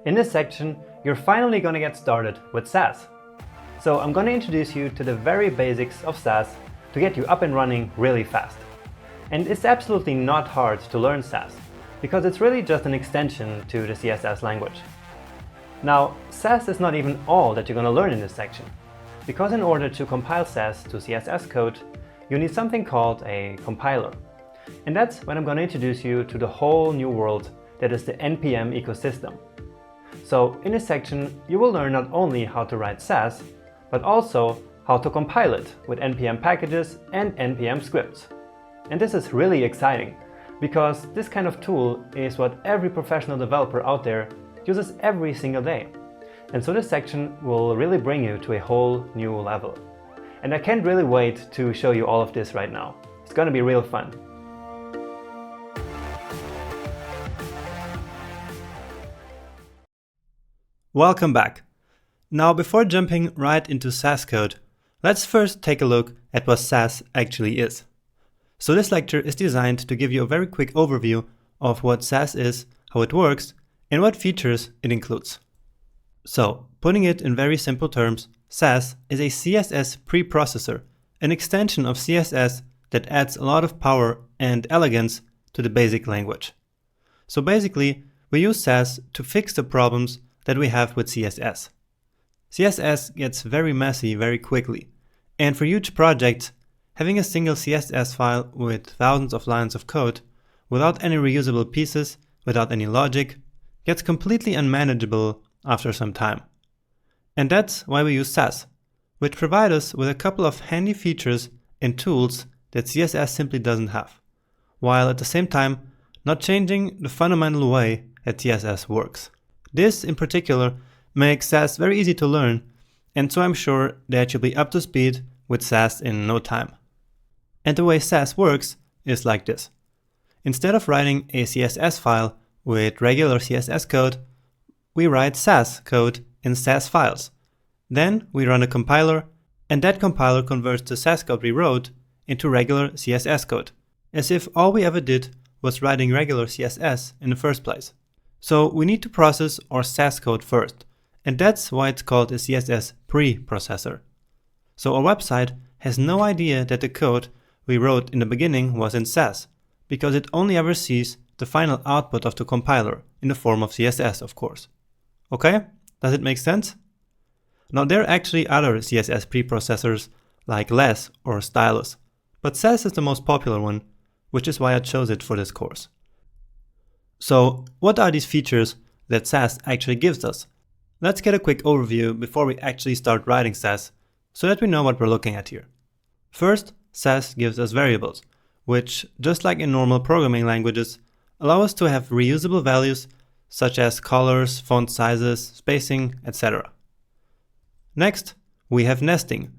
In this section, you're finally going to get started with SASS. So I'm going to introduce you to the very basics of SASS to get you up and running really fast. And it's absolutely not hard to learn SASS, because it's really just an extension to the CSS language. Now, SASS is not even all that you're going to learn in this section, because in order to compile SASS to CSS code, you need something called a compiler. And that's when I'm going to introduce you to the whole new world that is the NPM ecosystem. So in this section, you will learn not only how to write SASS, but also how to compile it with NPM packages and NPM scripts. And this is really exciting, because this kind of tool is what every professional developer out there uses every single day. And so this section will really bring you to a whole new level. And I can't really wait to show you all of this right now. It's going to be real fun. Welcome back. Now, before jumping right into SASS code, let's first take a look at what SASS actually is. So this lecture is designed to give you a very quick overview of what SASS is, how it works, and what features it includes. So, putting it in very simple terms, SASS is a CSS preprocessor, an extension of CSS that adds a lot of power and elegance to the basic language. So basically, we use SASS to fix the problems that we have with CSS. CSS gets very messy very quickly, and for huge projects, having a single CSS file with thousands of lines of code, without any reusable pieces, without any logic, gets completely unmanageable after some time. And that's why we use SASS, which provides us with a couple of handy features and tools that CSS simply doesn't have, while at the same time not changing the fundamental way that CSS works. This, in particular, makes SASS very easy to learn, and so I'm sure that you'll be up to speed with SASS in no time. And the way SASS works is like this. Instead of writing a CSS file with regular CSS code, we write SASS code in SASS files. Then we run a compiler, and that compiler converts the SASS code we wrote into regular CSS code, as if all we ever did was writing regular CSS in the first place. So we need to process our SASS code first, and that's why it's called a CSS preprocessor. So our website has no idea that the code we wrote in the beginning was in SASS, because it only ever sees the final output of the compiler, in the form of CSS, of course. Okay? Does it make sense? Now, there are actually other CSS preprocessors like Less or Stylus, but SASS is the most popular one, which is why I chose it for this course. So, what are these features that SASS actually gives us? Let's get a quick overview before we actually start writing SASS, so that we know what we're looking at here. First, SASS gives us variables, which, just like in normal programming languages, allow us to have reusable values such as colors, font sizes, spacing, etc. Next, we have nesting,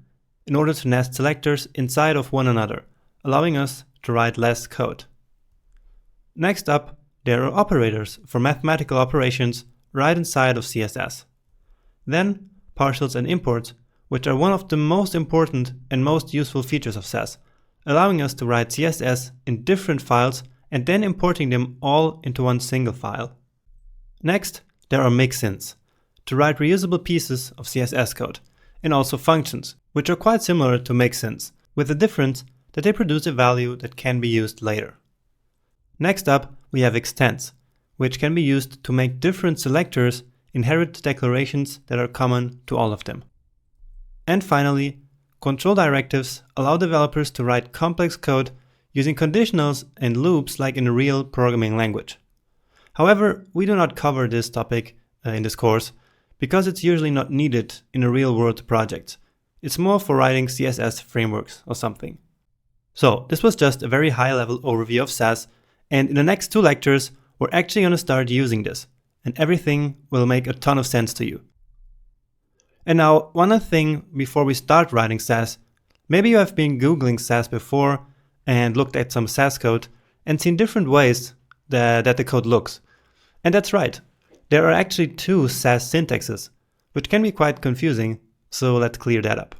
in order to nest selectors inside of one another, allowing us to write less code. Next up, there are operators for mathematical operations right inside of CSS. Then, partials and imports, which are one of the most important and most useful features of SASS, allowing us to write CSS in different files and then importing them all into one single file. Next, there are mixins, to write reusable pieces of CSS code, and also functions, which are quite similar to mixins, with the difference that they produce a value that can be used later. Next up, we have extends, which can be used to make different selectors inherit declarations that are common to all of them. And finally, control directives allow developers to write complex code using conditionals and loops like in a real programming language. However, we do not cover this topic in this course, because it's usually not needed in a real-world project. It's more for writing CSS frameworks or something. So, this was just a very high-level overview of SASS, and in the next two lectures, we're actually going to start using this, and everything will make a ton of sense to you. And now, one other thing before we start writing SASS, maybe you have been Googling SASS before and looked at some SASS code and seen different ways that the code looks. And that's right, there are actually two SASS syntaxes, which can be quite confusing, so let's clear that up.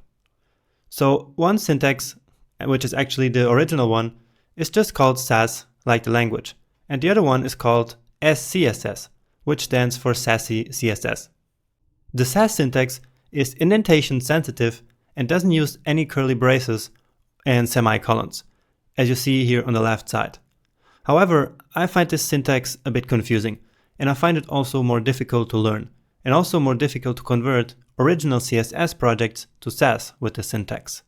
So one syntax, which is actually the original one, is just called SASS, like the language, and the other one is called SCSS, which stands for SASS CSS. The SASS syntax is indentation sensitive and doesn't use any curly braces and semicolons, as you see here on the left side. However, I find this syntax a bit confusing, and I find it also more difficult to learn, and also more difficult to convert original CSS projects to SASS with the syntax.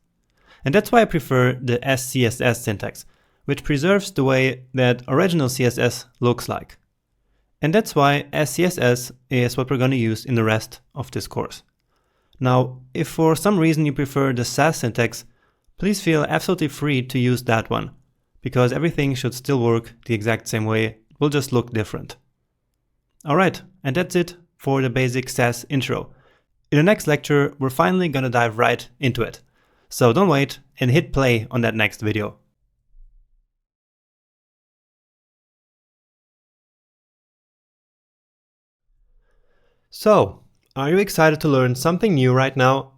And that's why I prefer the SCSS syntax, which preserves the way that original CSS looks like. And that's why SCSS is what we're going to use in the rest of this course. Now, if for some reason you prefer the SASS syntax, please feel absolutely free to use that one, because everything should still work the exact same way, it will just look different. Alright, and that's it for the basic SASS intro. In the next lecture, we're finally gonna dive right into it. So don't wait and hit play on that next video. So, are you excited to learn something new right now?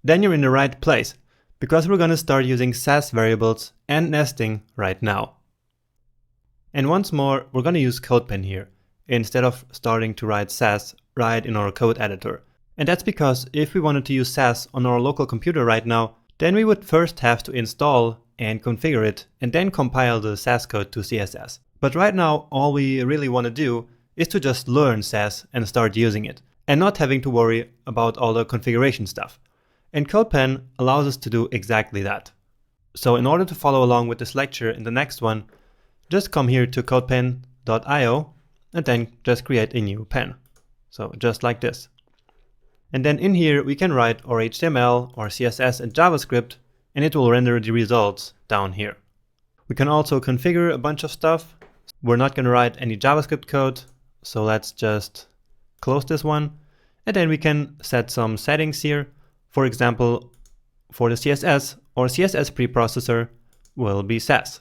Then you're in the right place, because we're gonna start using SASS variables and nesting right now. And once more, we're gonna use CodePen here, instead of starting to write SASS right in our code editor. And that's because if we wanted to use SASS on our local computer right now, then we would first have to install and configure it and then compile the SASS code to CSS. But right now, all we really want to do is to just learn SASS and start using it, and not having to worry about all the configuration stuff. And CodePen allows us to do exactly that. So in order to follow along with this lecture in the next one, just come here to codepen.io and then just create a new pen. So just like this. And then in here we can write our HTML or CSS and JavaScript, and it will render the results down here. We can also configure a bunch of stuff. We're not going to write any JavaScript code, so let's just close this one. And then we can set some settings here. For example, for the CSS, our CSS preprocessor will be SASS.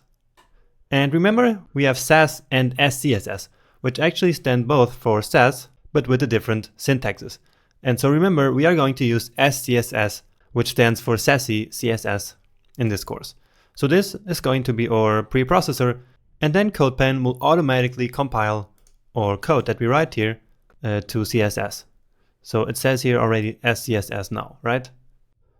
And remember, we have SASS and SCSS, which actually stand both for SASS, but with a different syntaxes. And so remember, we are going to use SCSS, which stands for SASS CSS in this course. So this is going to be our preprocessor, and then CodePen will automatically compile our code that we write here to CSS. So it says here already SCSS now, right?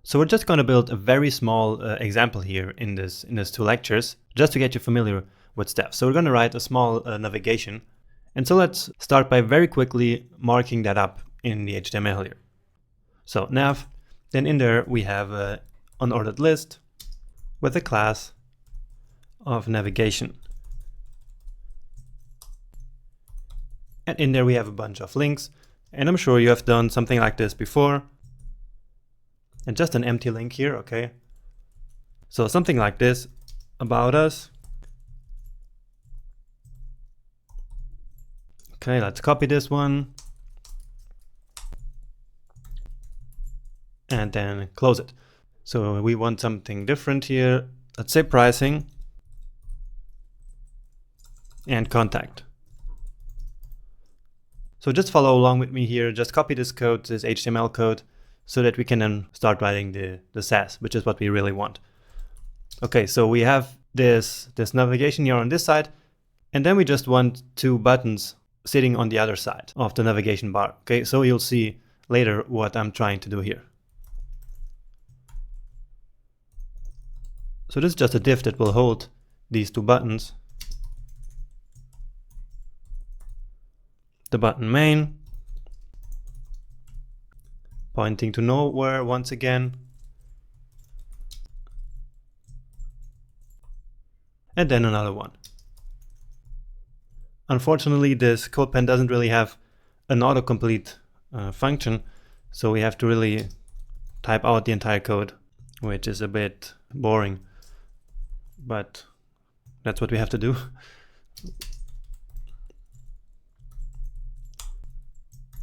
So we're just going to build a very small example here in this two lectures, just to get you familiar with stuff. So we're going to write a small navigation. And so let's start by very quickly marking that up in the HTML here. So nav, then in there we have an unordered list with a class of navigation. And in there we have a bunch of links, and I'm sure you have done something like this before. And just an empty link here, okay? So something like this, about us. Okay, let's copy this one. And then close it. So we want something different here. Let's say pricing and contact. So just follow along with me here. Just copy this code, this HTML code, so that we can then start writing the SASS, which is what we really want. Okay, so we have this navigation here on this side, and then we just want two buttons sitting on the other side of the navigation bar. Okay, so you'll see later what I'm trying to do here. So this is just a div that will hold these two buttons. The button main, pointing to nowhere once again. And then another one. Unfortunately, this CodePen doesn't really have an autocomplete function, so we have to really type out the entire code, which is a bit boring, but that's what we have to do.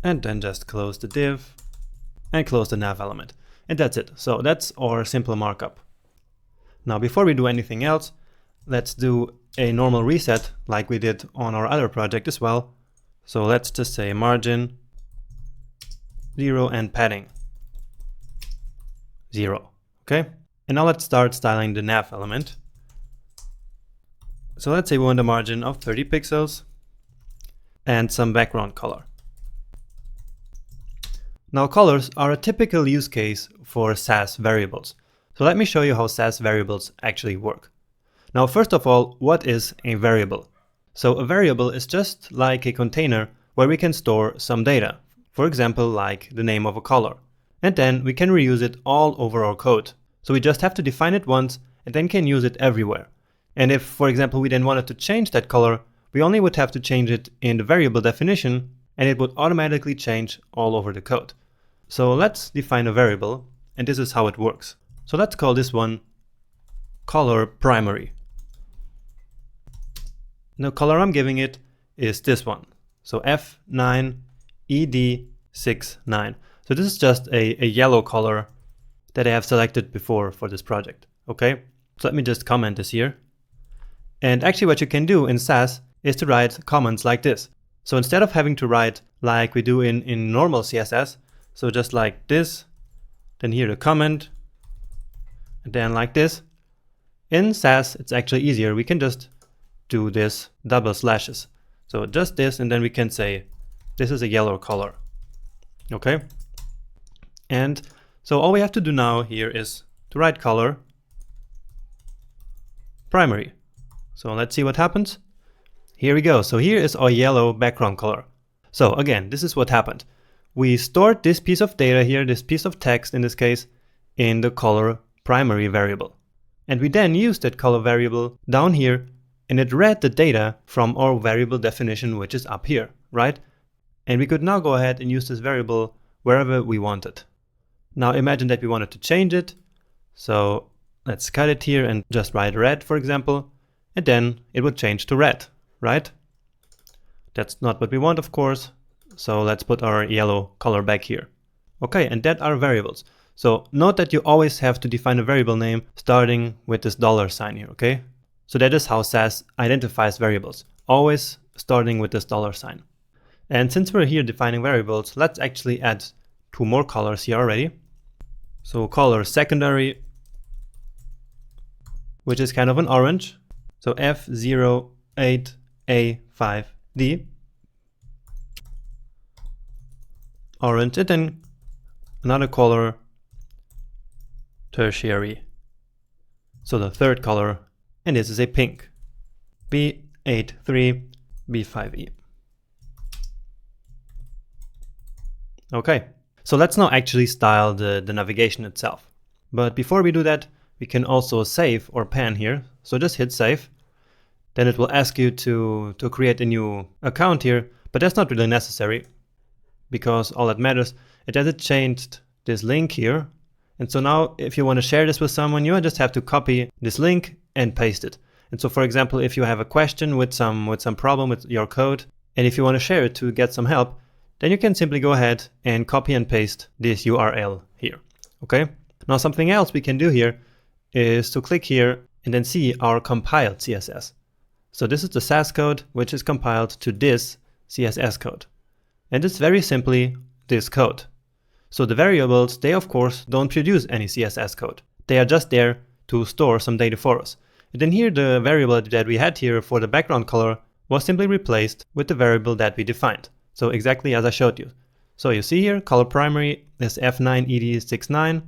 And then just close the div and close the nav element. And that's it. So that's our simple markup. Now, before we do anything else, let's do a normal reset like we did on our other project as well. So let's just say margin 0 and padding 0. Okay. And now let's start styling the nav element. So let's say we want a margin of 30 pixels. and some background color. Now colors are a typical use case for SASS variables. So let me show you how SASS variables actually work. Now first of all, what is a variable? So a variable is just like a container where we can store some data. For example, like the name of a color. And then we can reuse it all over our code. So we just have to define it once and then can use it everywhere. And if, for example, we then wanted to change that color, we only would have to change it in the variable definition and it would automatically change all over the code. So let's define a variable, and this is how it works. So let's call this one color primary. The color I'm giving it is this one. So F9ED69. So this is just a yellow color that I have selected before for this project. Okay, so let me just comment this here. And actually what you can do in SASS is to write comments like this. So instead of having to write like we do in normal CSS, so just like this, then here the comment, and then like this. In SASS, it's actually easier. We can just do this double slashes. So just this, and then we can say, this is a yellow color. Okay. And so all we have to do now here is to write color primary. So let's see what happens. Here we go. So here is our yellow background color. So again, this is what happened. We stored this piece of data here, this piece of text in this case, in the color primary variable. And we then used that color variable down here, and it read the data from our variable definition, which is up here, right? And we could now go ahead and use this variable wherever we wanted. Now imagine that we wanted to change it. So let's cut it here and just write red, for example, and then it would change to red, right? That's not what we want, of course. So let's put our yellow color back here. Okay, and that are variables. So note that you always have to define a variable name starting with this $sign here, okay? So that is how SASS identifies variables, always starting with this $sign. And since we're here defining variables, let's actually add two more colors here already. So color secondary, which is kind of an orange. So F08A5D. Orange, and then another color tertiary. So the third color, and this is a pink. B83B5E. Okay, so let's now actually style the navigation itself. But before we do that, we can also save or pan here. So just hit save. Then it will ask you to create a new account here, but that's not really necessary, because all that matters is that it changed this link here. And so now if you want to share this with someone, you just have to copy this link and paste it. And so for example, if you have a question with some problem with your code, and if you want to share it to get some help, then you can simply go ahead and copy and paste this URL here. Okay. Now something else we can do here is to click here and then see our compiled CSS. So this is the SASS code, which is compiled to this CSS code. And it's very simply this code. So the variables, they of course don't produce any CSS code. They are just there to store some data for us. And then here the variable that we had here for the background color was simply replaced with the variable that we defined. So exactly as I showed you. So you see here, color primary is F9ED69.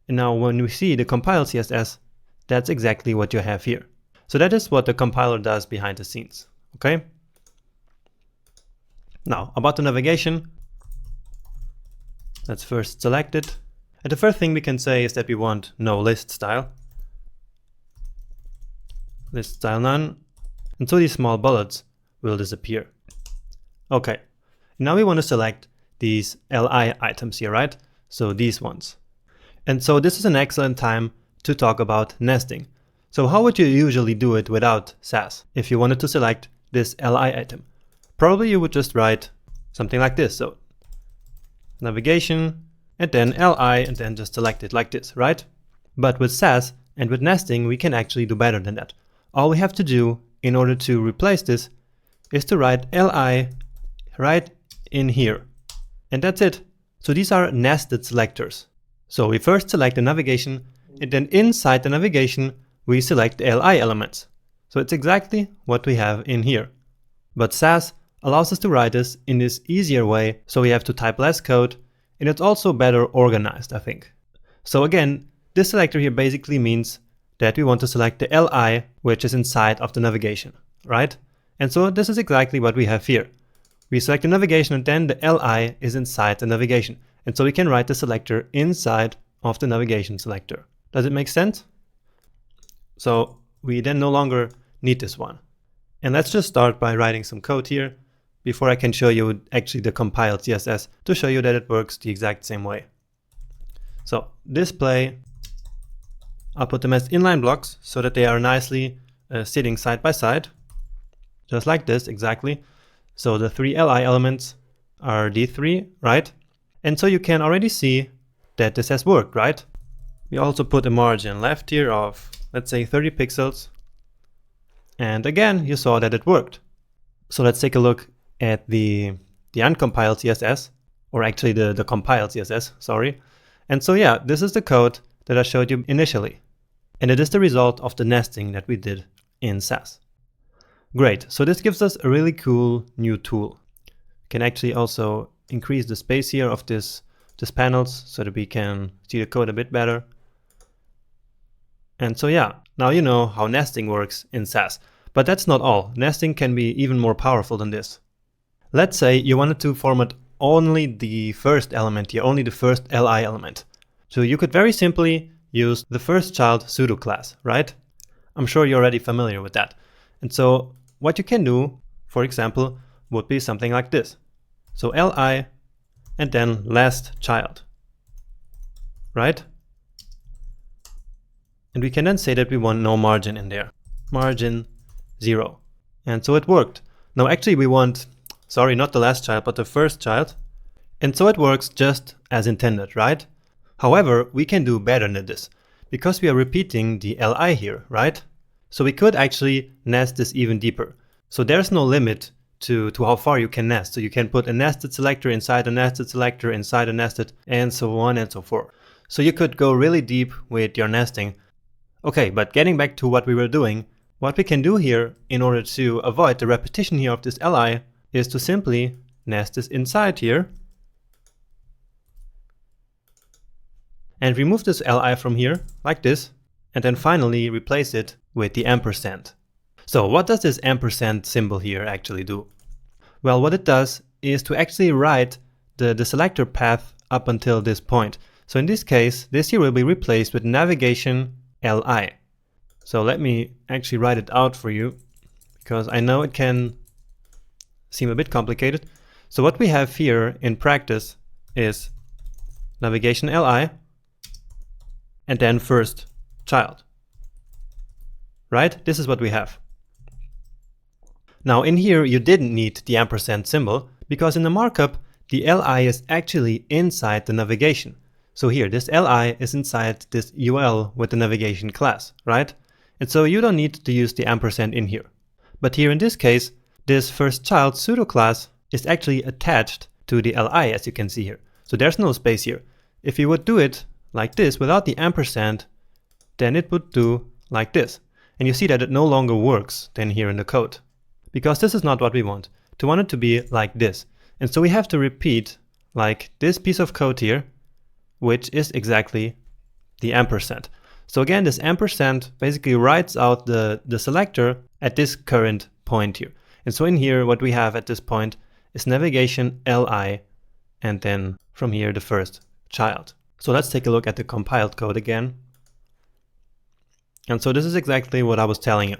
And now when we see the compiled CSS, that's exactly what you have here. So that is what the compiler does behind the scenes. Okay. Now, about the navigation, let's first select it. And the first thing we can say is that we want no list style. List style none. And so these small bullets will disappear. Okay, now we want to select these LI items here, right? So these ones. And so this is an excellent time to talk about nesting. So how would you usually do it without SASS if you wanted to select this LI item? Probably you would just write something like this. So navigation and then LI and then just select it like this, right? But with SASS and with nesting, we can actually do better than that. All we have to do in order to replace this is to write LI right in here. And that's it. So these are nested selectors. So we first select the navigation and then inside the navigation, we select the LI elements. So it's exactly what we have in here. But SASS allows us to write this in this easier way, so we have to type less code, and it's also better organized, I think. So again, this selector here basically means that we want to select the LI, which is inside of the navigation, right? And so this is exactly what we have here. We select the navigation and then the LI is inside the navigation. And so we can write the selector inside of the navigation selector. Does it make sense? So we then no longer need this one. And let's just start by writing some code here before I can show you actually the compiled CSS to show you that it works the exact same way. So display, I'll put them as inline blocks so that they are nicely sitting side by side, just like this exactly. So the three LI elements are D3, right? And so you can already see that this has worked, right? We also put a margin left here of, let's say, 30 pixels. And again, you saw that it worked. So let's take a look at the uncompiled CSS, or actually the compiled CSS, sorry. And so yeah, this is the code that I showed you initially. And it is the result of the nesting that we did in SASS. Great, so this gives us a really cool new tool. We can actually also increase the space here of this panels so that we can see the code a bit better. And so yeah, now you know how nesting works in SASS. But that's not all. Nesting can be even more powerful than this. Let's say you wanted to format only the first element here, only the first LI element. So you could very simply use the first child pseudo class, right? I'm sure you're already familiar with that. And so what you can do, for example, would be something like this. So LI and then last child, right? And we can then say that we want no margin in there. Margin 0. And so it worked. Now actually we want, sorry, not the last child, but the first child. And so it works just as intended, right? However, we can do better than this because we are repeating the LI here, right? So we could actually nest this even deeper. So there's no limit to how far you can nest. So you can put a nested selector inside a nested selector inside a nested, and so on and so forth. So you could go really deep with your nesting. Okay, but getting back to what we were doing, what we can do here in order to avoid the repetition here of this LI is to simply nest this inside here and remove this LI from here like this, and then finally replace it with the ampersand. So what does this ampersand symbol here actually do? Well, what it does is to actually write the selector path up until this point. So in this case, this here will be replaced with navigation LI. So let me actually write it out for you, because I know it can seem a bit complicated. So what we have here in practice is navigation LI and then first child, right? This is what we have. Now in here you didn't need the ampersand symbol because in the markup the LI is actually inside the navigation. So here this LI is inside this UL with the navigation class, right? And so you don't need to use the ampersand in here. But here in this case, this first child pseudo class is actually attached to the LI, as you can see here. So there's no space here. If you would do it like this without the ampersand, then it would do like this. And you see that it no longer works then here in the code, because this is not what we want. We want it to be like this. And so we have to repeat like this piece of code here, which is exactly the ampersand. So again, this ampersand basically writes out the selector at this current point here. And so in here, what we have at this point is navigation LI, and then from here, the first child. So let's take a look at the compiled code again. And so this is exactly what I was telling you.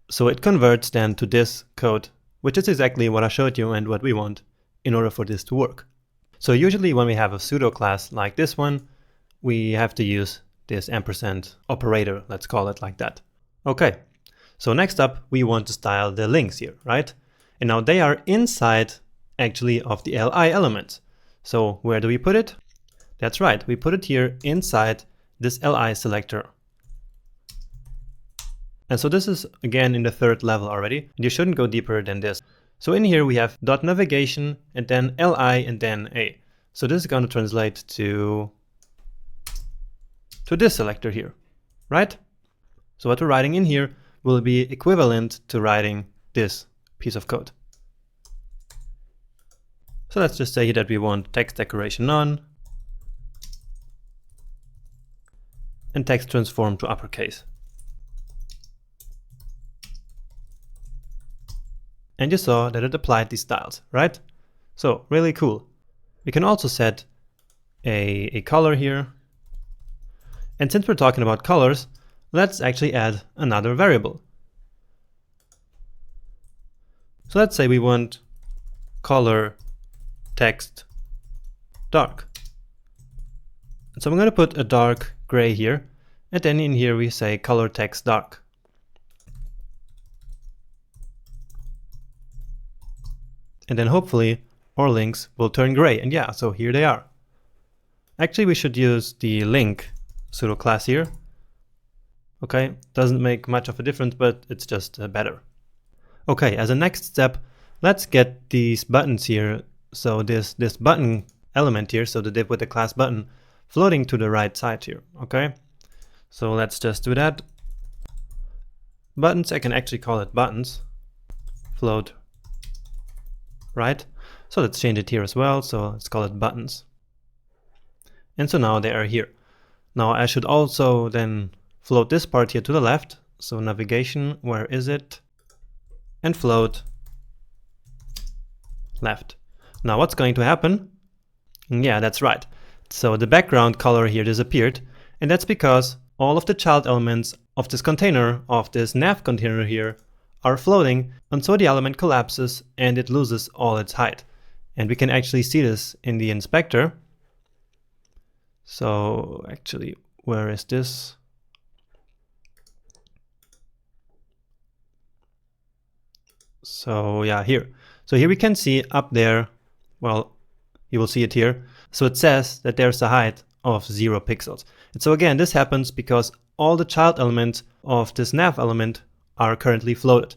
So it converts then to this code, which is exactly what I showed you and what we want in order for this to work. So usually when we have a pseudo class like this one, we have to use this ampersand operator, let's call it like that. Okay, so next up we want to style the links here, right? And now they are inside actually of the LI element. So where do we put it? That's right, we put it here inside this LI selector. And so this is again in the third level already. You shouldn't go deeper than this. So in here we have .navigation and then LI and then A. So this is going to translate to this selector here, right? So what we're writing in here will be equivalent to writing this piece of code. So let's just say that we want text decoration none and text transform to uppercase. And you saw that it applied these styles, right? So really cool. We can also set a color here. And since we're talking about colors, let's actually add another variable. So let's say we want color text dark. So I'm going to put a dark gray here, and then in here we say color text dark. And then hopefully our links will turn gray, and yeah, so here they are. Actually, we should use the link pseudo class here. Okay, doesn't make much of a difference, but it's just better. Okay, as a next step, let's get these buttons here. So this button element here, so the div with the class button, floating to the right side here. Okay, so let's just do that. Buttons, I can actually call it buttons. Float right. So let's change it here as well. So let's call it buttons. And so now they are here. Now I should also then float this part here to the left. So navigation, where is it? And float left. Now what's going to happen? Yeah, that's right. So the background color here disappeared, and that's because all of the child elements of this container, of this nav container here, are floating, and so the element collapses and it loses all its height. And we can actually see this in the inspector. So actually, where is this? So yeah, here. So here we can see up there, well, you will see it here. So it says that there's a height of 0 pixels. And so again, this happens because all the child elements of this nav element are currently floated.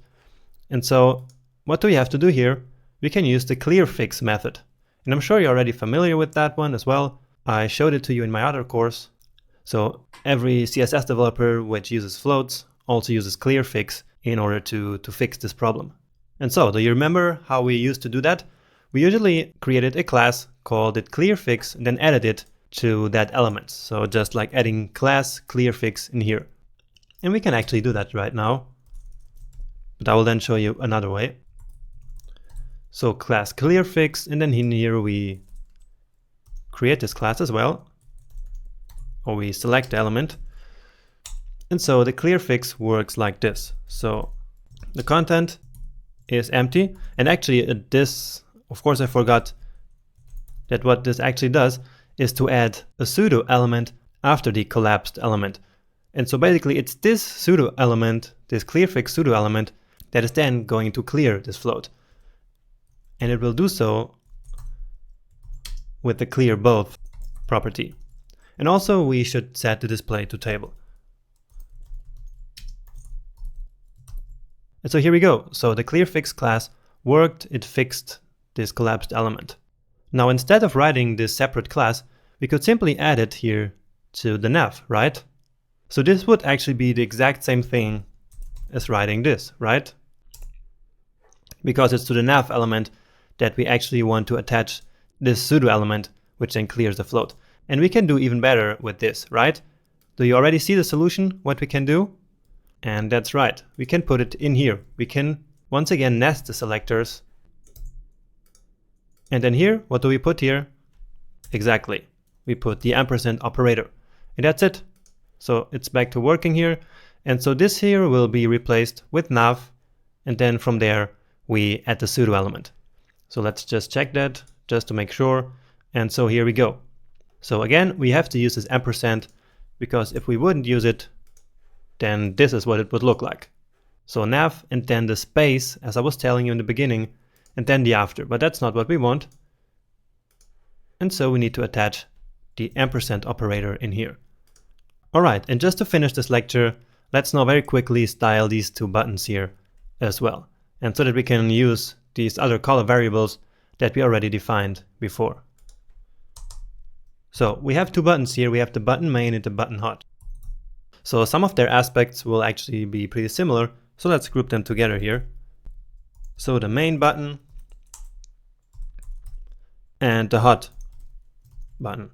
And so what do we have to do here? We can use the clear fix method. And I'm sure you're already familiar with that one as well. I showed it to you in my other course. So every CSS developer which uses floats also uses clear fix in order to fix this problem. And so, do you remember how we used to do that? We usually created a class, called it clearfix, and then added it to that element. So just like adding class clearfix in here. And we can actually do that right now. But I will then show you another way. So class clearfix, and then in here we create this class as well. Or we select the element. And so the clearfix works like this. So the content is empty, and actually this, of course I forgot that what this actually does is to add a pseudo element after the collapsed element. And so basically it's this pseudo element, this clearfix pseudo element, that is then going to clear this float. And it will do so with the clear both property. And also we should set the display to table. And so here we go. So the clearfix class worked, it fixed this collapsed element. Now instead of writing this separate class, we could simply add it here to the nav, right? So this would actually be the exact same thing as writing this, right? Because it's to the nav element that we actually want to attach this pseudo element, which then clears the float. And we can do even better with this, right? Do you already see the solution, what we can do? And that's right, we can put it in here. We can once again nest the selectors. And then here, what do we put here? Exactly, we put the ampersand operator. And that's it. So it's back to working here. And so this here will be replaced with nav. And then from there, we add the pseudo element. So let's just check that just to make sure. And so here we go. So again, we have to use this ampersand because if we wouldn't use it, then this is what it would look like. So nav and then the space, as I was telling you in the beginning, and then the after, but that's not what we want. And so we need to attach the ampersand operator in here. All right, and just to finish this lecture, let's now very quickly style these two buttons here as well. And so that we can use these other color variables that we already defined before. So we have two buttons here. We have the button main and the button hot. So some of their aspects will actually be pretty similar. So let's group them together here. So the main button and the hot button,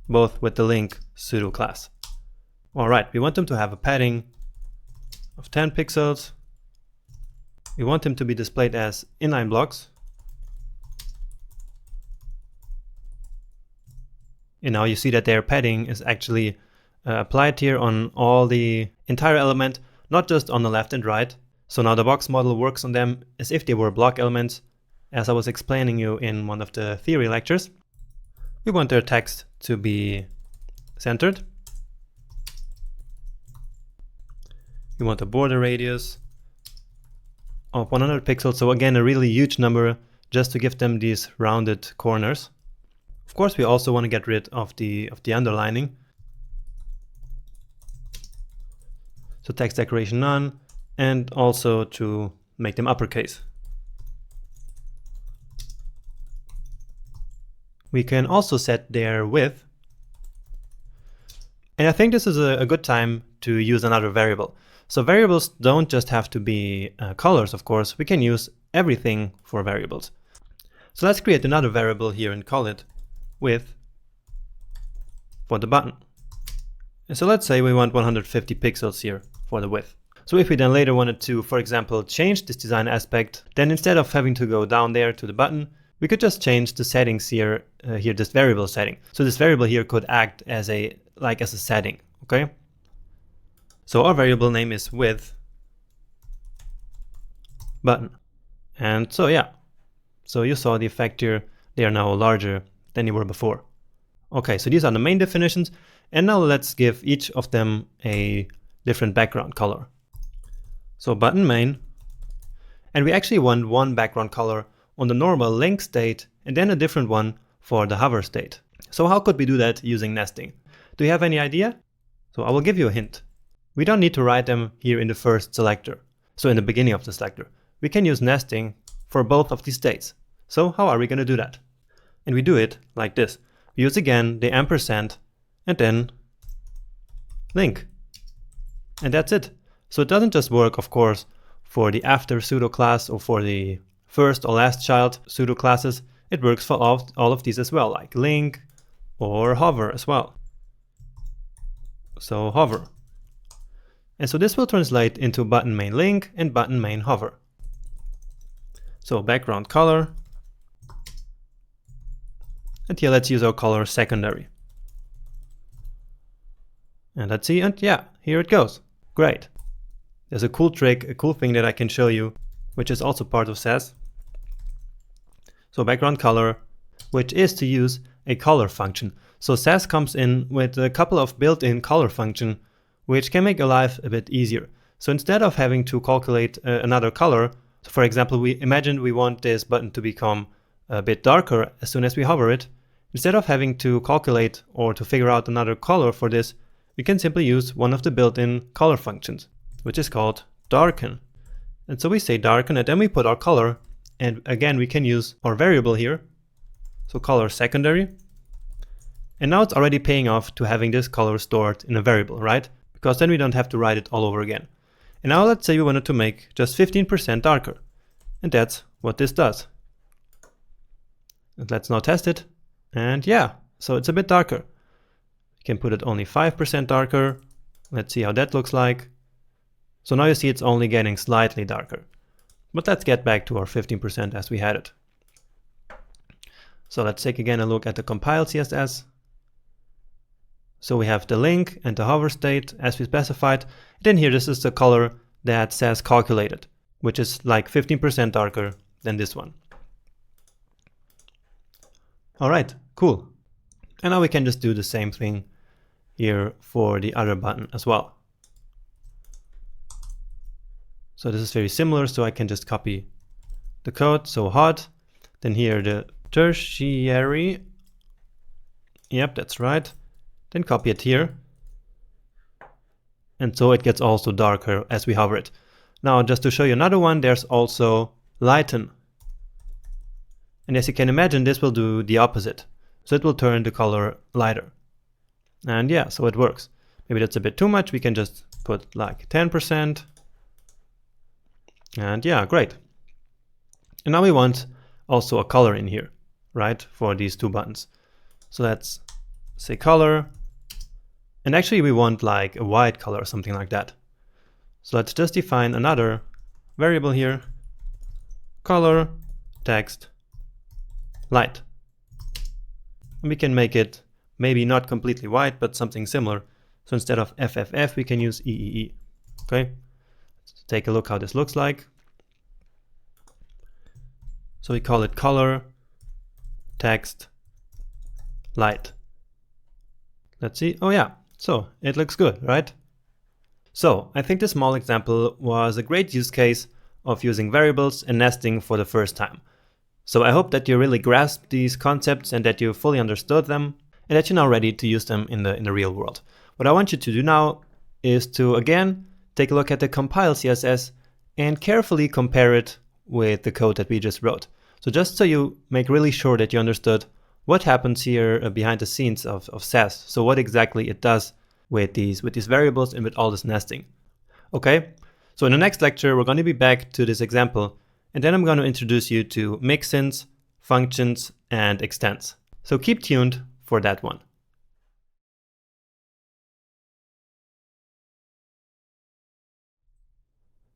both with the link pseudo class. All right, we want them to have a padding of 10 pixels. We want them to be displayed as inline blocks. And now you see that their padding is actually applied here on all the entire element, not just on the left and right. So now the box model works on them as if they were block elements, as I was explaining you in one of the theory lectures. We want their text to be centered. We want a border radius of 100 pixels. So again, a really huge number just to give them these rounded corners. Of course, we also want to get rid of the underlining. So text decoration none, and also to make them uppercase. We can also set their width. And I think this is a good time to use another variable. So variables don't just have to be colors, of course. We can use everything for variables. So let's create another variable here and call it width for the button. And so let's say we want 150 pixels here for the width. So if we then later wanted to, for example, change this design aspect, then instead of having to go down there to the button, we could just change the settings here, this variable setting. So this variable here could act as a setting, okay? So our variable name is width button. And so yeah, so you saw the effect here. They are now larger than they were before. Okay, so these are the main definitions. And now let's give each of them a different background color. So button main, and we actually want one background color on the normal link state and then a different one for the hover state. So how could we do that using nesting? Do you have any idea? So I will give you a hint. We don't need to write them here in the first selector, so in the beginning of the selector. We can use nesting for both of these states. So how are we going to do that? And we do it like this. We use again the ampersand and then link. And that's it. So it doesn't just work, of course, for the after pseudo class or for the first or last child pseudo classes. It works for all of these as well, like link or hover as well. So hover. And so this will translate into button main link and button main hover. So background color. And here let's use our color secondary. And let's see, and yeah, here it goes. Great. There's a cool trick, a cool thing that I can show you, which is also part of SASS. So background color, which is to use a color function. So SASS comes in with a couple of built-in color functions, which can make your life a bit easier. So instead of having to calculate another color, so for example, we imagine we want this button to become a bit darker as soon as we hover it. Instead of having to calculate or to figure out another color for this, we can simply use one of the built-in color functions, which is called darken. And so we say darken and then we put our color, and again we can use our variable here, so color secondary. And now it's already paying off to having this color stored in a variable, right? Because then we don't have to write it all over again. And now let's say we wanted to make just 15% darker. And that's what this does. And let's now test it. And yeah, so it's a bit darker. You can put it only 5% darker. Let's see how that looks like. So now you see it's only getting slightly darker. But let's get back to our 15% as we had it. So let's take again a look at the compiled CSS. So we have the link and the hover state as we specified. Then here, this is the color that SASS calculated, which is like 15% darker than this one. All right, cool. And now we can just do the same thing here for the other button as well. So this is very similar, so I can just copy the code. So hot, then here the tertiary. Yep, that's right. Then copy it here. And so it gets also darker as we hover it. Now, just to show you another one, there's also lighten. And as you can imagine, this will do the opposite. So it will turn the color lighter. And yeah, so it works. Maybe that's a bit too much. We can just put like 10%. And yeah, great. And now we want also a color in here. right, for these two buttons. So let's say color, and actually we want like a white color or something like that. So let's just define another variable here, color, text, light. And we can make it maybe not completely white, but something similar. So instead of FFF, we can use EEE. Okay, let's take a look how this looks like. So we call it color, text, light. Let's see. Oh yeah, so it looks good, right? So I think this small example was a great use case of using variables and nesting for the first time. So I hope that you really grasped these concepts and that you fully understood them and that you're now ready to use them in the real world. What I want you to do now is to again take a look at the compile CSS and carefully compare it with the code that we just wrote. So just so you make really sure that you understood what happens here behind the scenes of SASS. So what exactly it does with these variables and with all this nesting. Okay, so in the next lecture we're going to be back to this example, and then I'm going to introduce you to mixins, functions, and extends. So keep tuned for that one.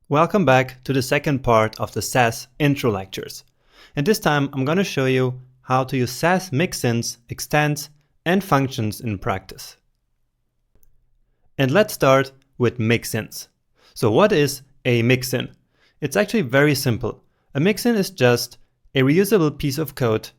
Welcome back to the second part of the SASS intro lectures. And this time I'm going to show you how to use SASS mixins, extends, and functions in practice. And let's start with mixins. So what is a mixin? It's actually very simple. A mixin is just a reusable piece of code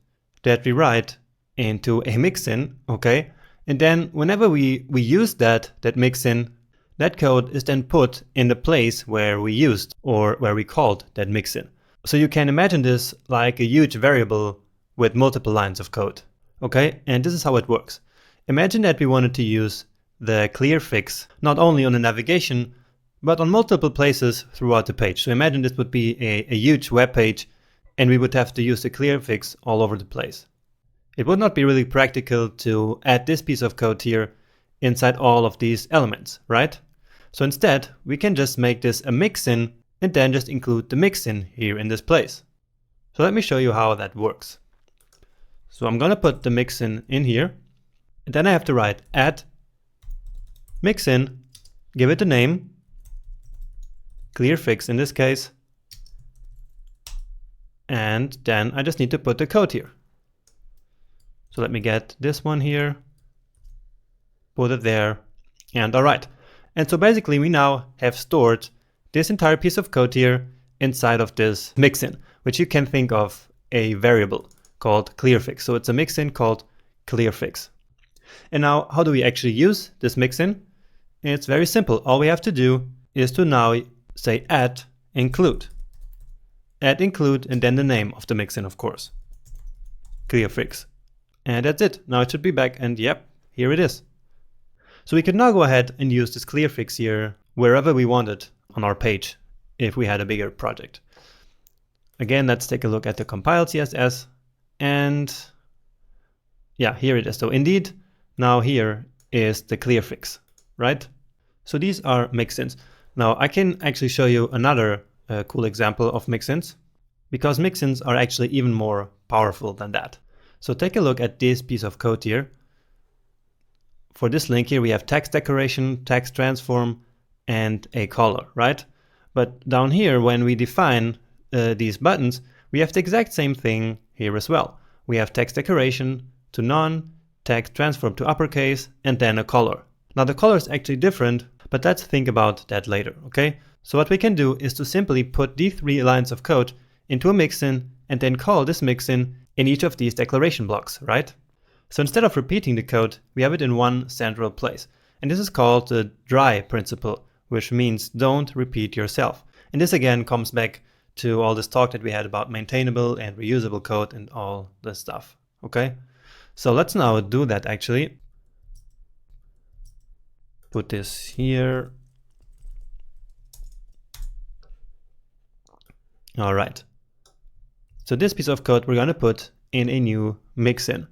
that we write into a mixin, okay? And then whenever we use that mixin, that code is then put in the place where we used or where we called that mixin. So you can imagine this like a huge variable with multiple lines of code, okay? And this is how it works. Imagine that we wanted to use the clear fix not only on the navigation, but on multiple places throughout the page. So imagine this would be a huge web page and we would have to use the clear fix all over the place. It would not be really practical to add this piece of code here inside all of these elements, right? So instead, we can just make this a mixin and then just include the mixin here in this place. So let me show you how that works. So I'm gonna put the mixin in here, and then I have to write add mixin, give it a name, clear fix in this case, and then I just need to put the code here. So let me get this one here, put it there, and all right. And so basically we now have stored this entire piece of code here inside of this mixin, which you can think of a variable called clearfix. So it's a mixin called clearfix. And now how do we actually use this mixin? It's very simple. All we have to do is to now say add include. Add include and then the name of the mixin, of course. Clearfix. And that's it. Now it should be back and yep, here it is. So we can now go ahead and use this clearfix here wherever we want it on our page if we had a bigger project. Again, let's take a look at the compiled CSS and yeah, here it is. So indeed, now here is the clearfix, right? So these are mixins. Now I can actually show you another cool example of mixins because mixins are actually even more powerful than that. So take a look at this piece of code here. For this link here, we have text decoration, text transform, and a color, right? But down here, when we define these buttons, we have the exact same thing here as well. We have text decoration to none, text transform to uppercase, and then a color. Now the color is actually different, but let's think about that later, okay? So what we can do is to simply put these 3 lines of code into a mixin and then call this mixin in each of these declaration blocks, right? So instead of repeating the code, we have it in one central place. And this is called the dry principle, which means don't repeat yourself. And this again comes back to all this talk that we had about maintainable and reusable code and all this stuff, okay? So let's now do that actually. Put this here. All right. So this piece of code we're gonna put in a new mixin.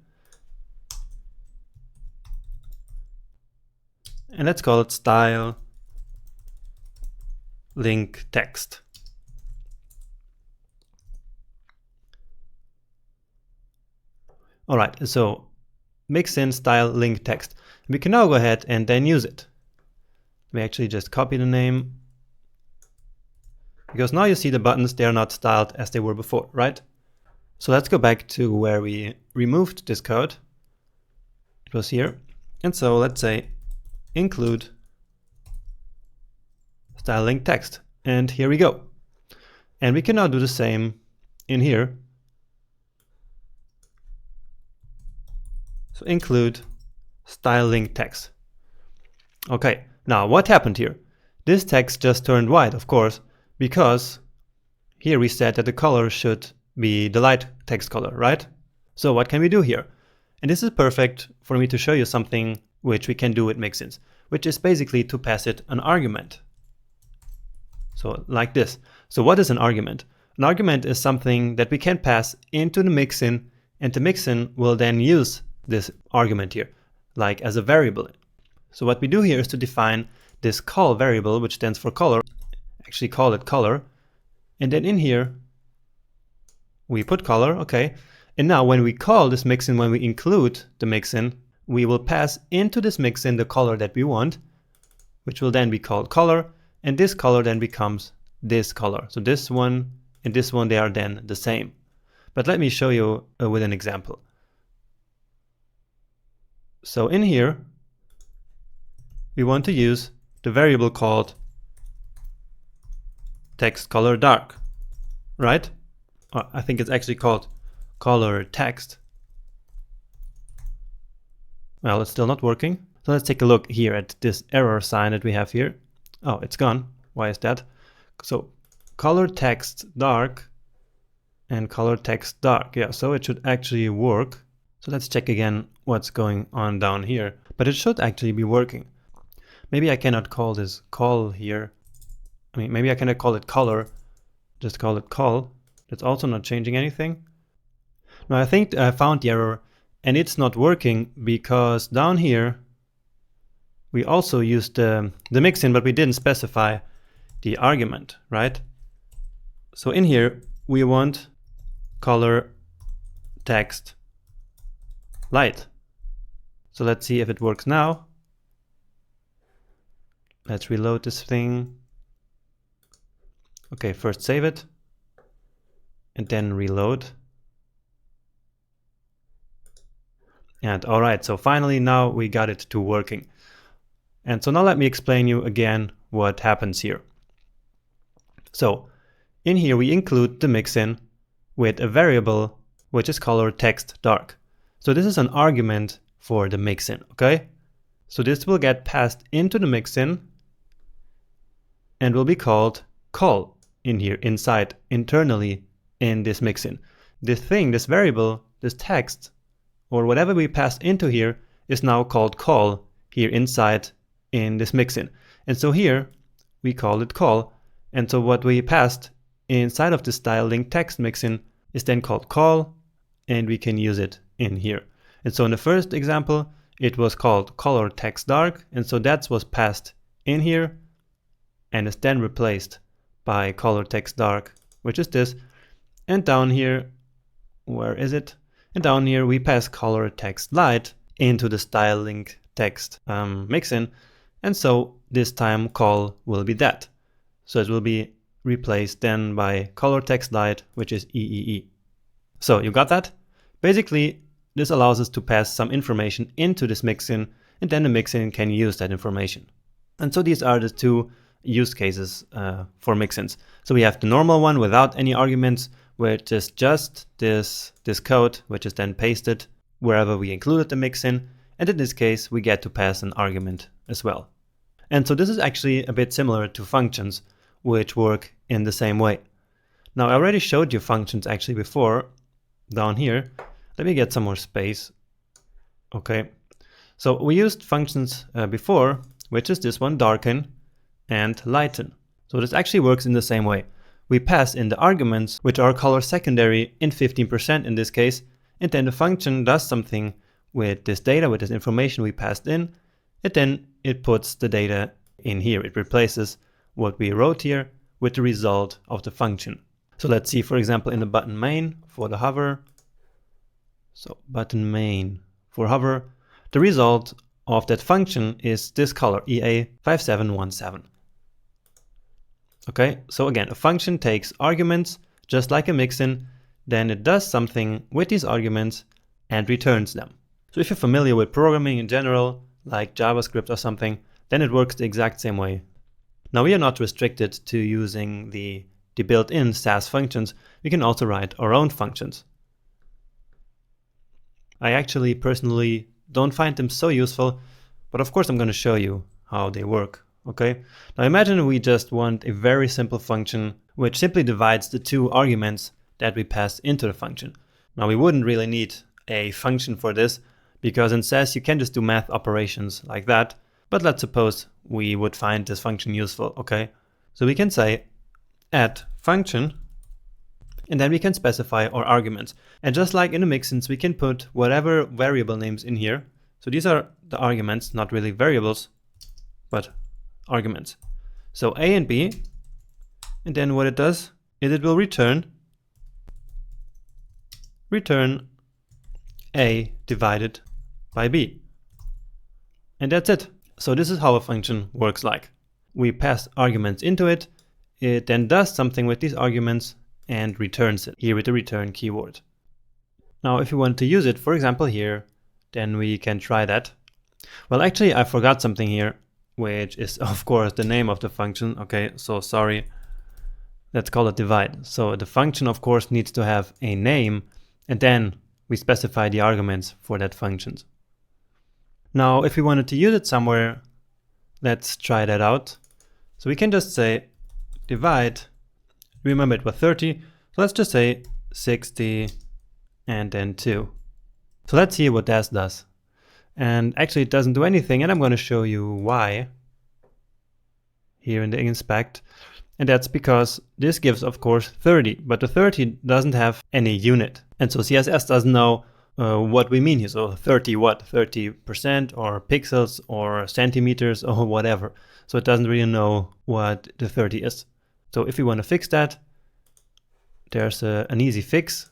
And let's call it style link text. Alright, so mix in style link text. We can now go ahead and then use it. We actually just copy the name, because now you see the buttons, they are not styled as they were before, right? So let's go back to where we removed this code. It was here. And so let's say include style link text. And here we go. And we can now do the same in here. So include style link text. Okay, now what happened here? This text just turned white, of course, because here we said that the color should be the light text color, right? So what can we do here? And this is perfect for me to show you something which we can do with mixins, which is basically to pass it an argument. So like this. So what is an argument? An argument is something that we can pass into the mixin, and the mixin will then use this argument here, like as a variable. So what we do here is to define this call variable, which stands for color, actually call it color, and then in here we put color, okay. And now when we call this mixin, when we include the mixin, we will pass into this mixin the color that we want, which will then be called color, and this color then becomes this color. So this one and this one, they are then the same. But let me show you with an example. So in here, we want to use the variable called text color dark, right? Or I think it's actually called color text. Well, it's still not working. So let's take a look here at this error sign that we have here. Oh, it's gone. Why is that? So color text dark and color text dark. Yeah, so it should actually work. So let's check again what's going on down here. But it should actually be working. Maybe I cannot call this call here. I mean, maybe I cannot call it color. Just call it call. That's also not changing anything. Now I think I found the error, and it's not working because down here we also used the mixin, but we didn't specify the argument, right? So in here we want color text light. So let's see if it works now. Let's reload this thing. Okay, first save it and then reload. And all right, so finally now we got it to working. And so now let me explain you again what happens here. So in here we include the mixin with a variable which is color text dark. So this is an argument for the mixin, okay? So this will get passed into the mixin and will be called call in here inside internally in this mixin. This thing, this variable, this text, or whatever we passed into here is now called call here inside in this mixin. And so here we call it call. And so what we passed inside of the style link text mixin is then called call, and we can use it in here. And so in the first example, it was called color text dark. And so that was passed in here and is then replaced by color text dark, which is this. And down here, where is it? And down here we pass color text light into the style link text mixin. And so this time call will be that. So it will be replaced then by color text light, which is EEE. So you got that? Basically, this allows us to pass some information into this mixin, and then the mixin can use that information. And so these are the two use cases for mixins. So we have the normal one without any arguments, which is just this code, which is then pasted wherever we included the mixin. And in this case, we get to pass an argument as well. And so this is actually a bit similar to functions, which work in the same way. Now, I already showed you functions actually before down here. Let me get some more space. Okay. So we used functions before, which is this one, darken and lighten. So this actually works in the same way. We pass in the arguments, which are color secondary in 15% in this case, and then the function does something with this data, with this information we passed in, and then it puts the data in here. It replaces what we wrote here with the result of the function. So let's see, for example, in the button main for the hover. So button main for hover. The result of that function is this color, EA5717. Okay, so again, a function takes arguments just like a mixin, then it does something with these arguments and returns them. So if you're familiar with programming in general, like JavaScript or something, then it works the exact same way. Now we are not restricted to using the built-in SASS functions. We can also write our own functions. I actually personally don't find them so useful, but of course I'm going to show you how they work. Okay, now imagine we just want a very simple function which simply divides the two arguments that we pass into the function. Now we wouldn't really need a function for this because in SASS you can just do math operations like that, but let's suppose we would find this function useful. Okay, so we can say add function and then we can specify our arguments, and just like in the mixins we can put whatever variable names in here. So these are the arguments, not really variables but arguments. So A and B, and then what it does is it will return A divided by B. And that's it. So this is how a function works like. We pass arguments into it, it then does something with these arguments and returns it here with the return keyword. Now if you want to use it, for example here, then we can try that. Well, actually I forgot something here, which is of course the name of the function. Okay, so sorry. Let's call it divide. So the function of course needs to have a name, and then we specify the arguments for that function. Now if we wanted to use it somewhere, let's try that out. So we can just say divide, remember it was 30, so let's just say 60 and then 2. So let's see what that does. And actually it doesn't do anything, and I'm going to show you why here in the inspect. And that's because this gives of course 30, but the 30 doesn't have any unit. And so CSS doesn't know what we mean here. So 30 what? 30% or pixels or centimeters or whatever. So it doesn't really know what the 30 is. So if we want to fix that, there's an easy fix.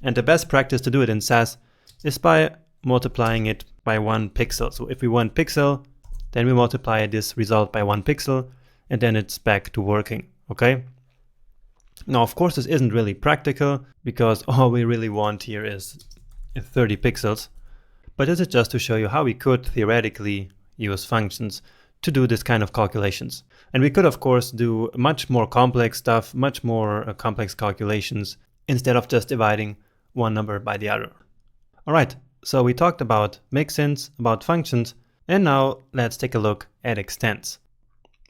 And the best practice to do it in SASS is by multiplying it by 1 pixel. So if we want pixel, then we multiply this result by 1 pixel, and then it's back to working. Okay. Now of course this isn't really practical because all we really want here is 30 pixels, but this is just to show you how we could theoretically use functions to do this kind of calculations. And we could of course do much more complex stuff, much more complex calculations, instead of just dividing one number by the other. Alright, so we talked about mixins, about functions, and now let's take a look at extents.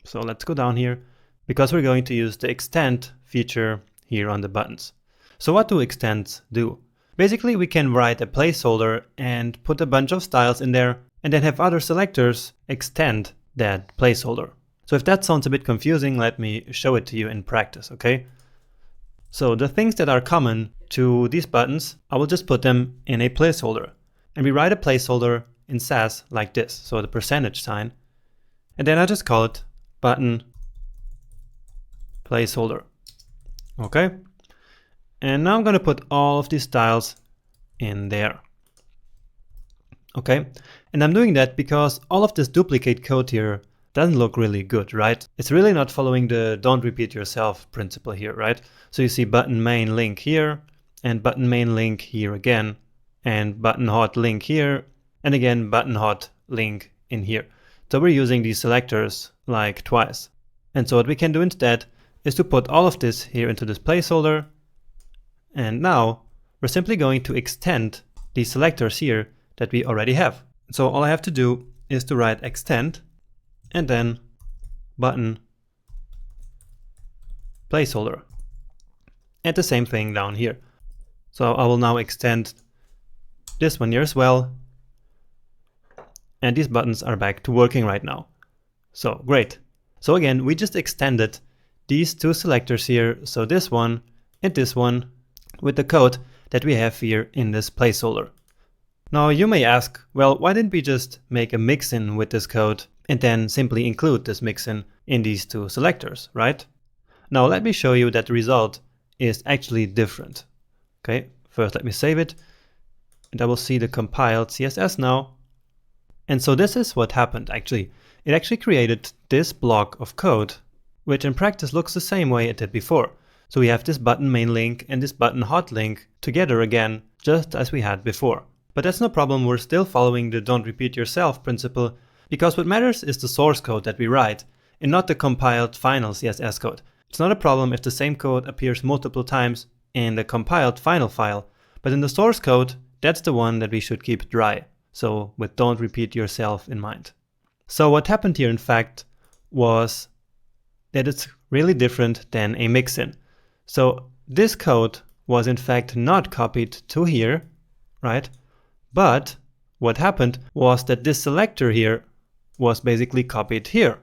So let's go down here, because we're going to use the extend feature here on the buttons. So what do extents do? Basically we can write a placeholder and put a bunch of styles in there, and then have other selectors extend that placeholder. So if that sounds a bit confusing, let me show it to you in practice, okay? So the things that are common to these buttons, I will just put them in a placeholder. And we write a placeholder in SASS like this, so the percentage sign. And then I just call it button placeholder. Okay? And now I'm going to put all of these styles in there. Okay? And I'm doing that because all of this duplicate code here doesn't look really good, right? It's really not following the don't repeat yourself principle here, right? So you see button main link here, and button main link here again, and button hot link here, and again button hot link in here. So we're using these selectors like twice. And so what we can do instead is to put all of this here into this placeholder, and now we're simply going to extend these selectors here that we already have. So all I have to do is to write extend and then button placeholder, and the same thing down here. So I will now extend this one here as well, and these buttons are back to working right now. So great. So again, we just extended these two selectors here, so this one and this one, with the code that we have here in this placeholder. Now you may ask, well, why didn't we just make a mixin with this code and then simply include this mixin in these two selectors, right? Now let me show you that the result is actually different. Okay, first let me save it. and I will see the compiled CSS now. And so this is what happened actually. It actually created this block of code, which in practice looks the same way it did before. So we have this button main link and this button hot link together again, just as we had before. But that's no problem, we're still following the don't repeat yourself principle, because what matters is the source code that we write, and not the compiled final CSS code. It's not a problem if the same code appears multiple times in the compiled final file, but in the source code, that's the one that we should keep dry. So with don't repeat yourself in mind. So what happened here in fact was that it's really different than a mixin. So this code was in fact not copied to here, right? But what happened was that this selector here was basically copied here,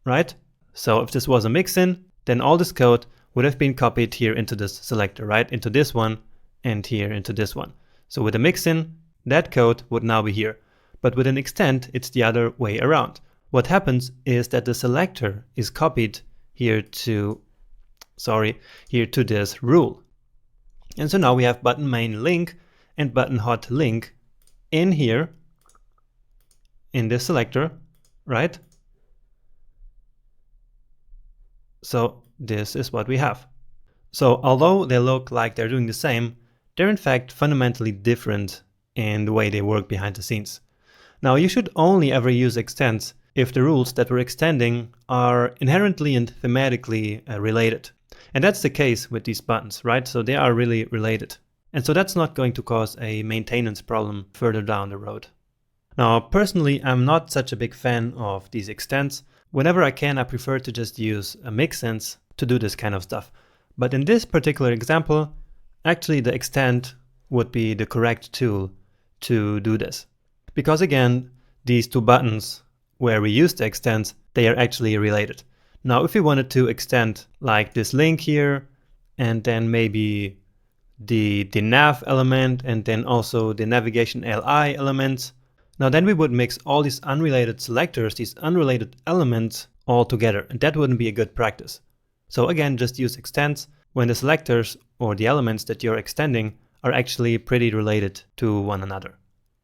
right? So if this was a mixin, then all this code would have been copied here into this selector, right? Into this one and here into this one. So with a mixin, that code would now be here. But with an extend, it's the other way around. What happens is that the selector is copied here to this rule. And so now we have button main link and button hot link in here, in this selector, right? So this is what we have. So although they look like they're doing the same, they're in fact fundamentally different in the way they work behind the scenes. Now you should only ever use extends if the rules that we're extending are inherently and thematically related. And that's the case with these buttons, right? So they are really related. And so that's not going to cause a maintenance problem further down the road. Now, personally, I'm not such a big fan of these extends. Whenever I can, I prefer to just use a mixins to do this kind of stuff. But in this particular example, actually the extend would be the correct tool to do this. Because again, these two buttons where we use the extends, they are actually related. Now, if we wanted to extend like this link here, and then maybe the nav element, and then also the navigation li elements, now then we would mix all these unrelated selectors, these unrelated elements all together, and that wouldn't be a good practice. So again, just use extends when the selectors or the elements that you're extending are actually pretty related to one another.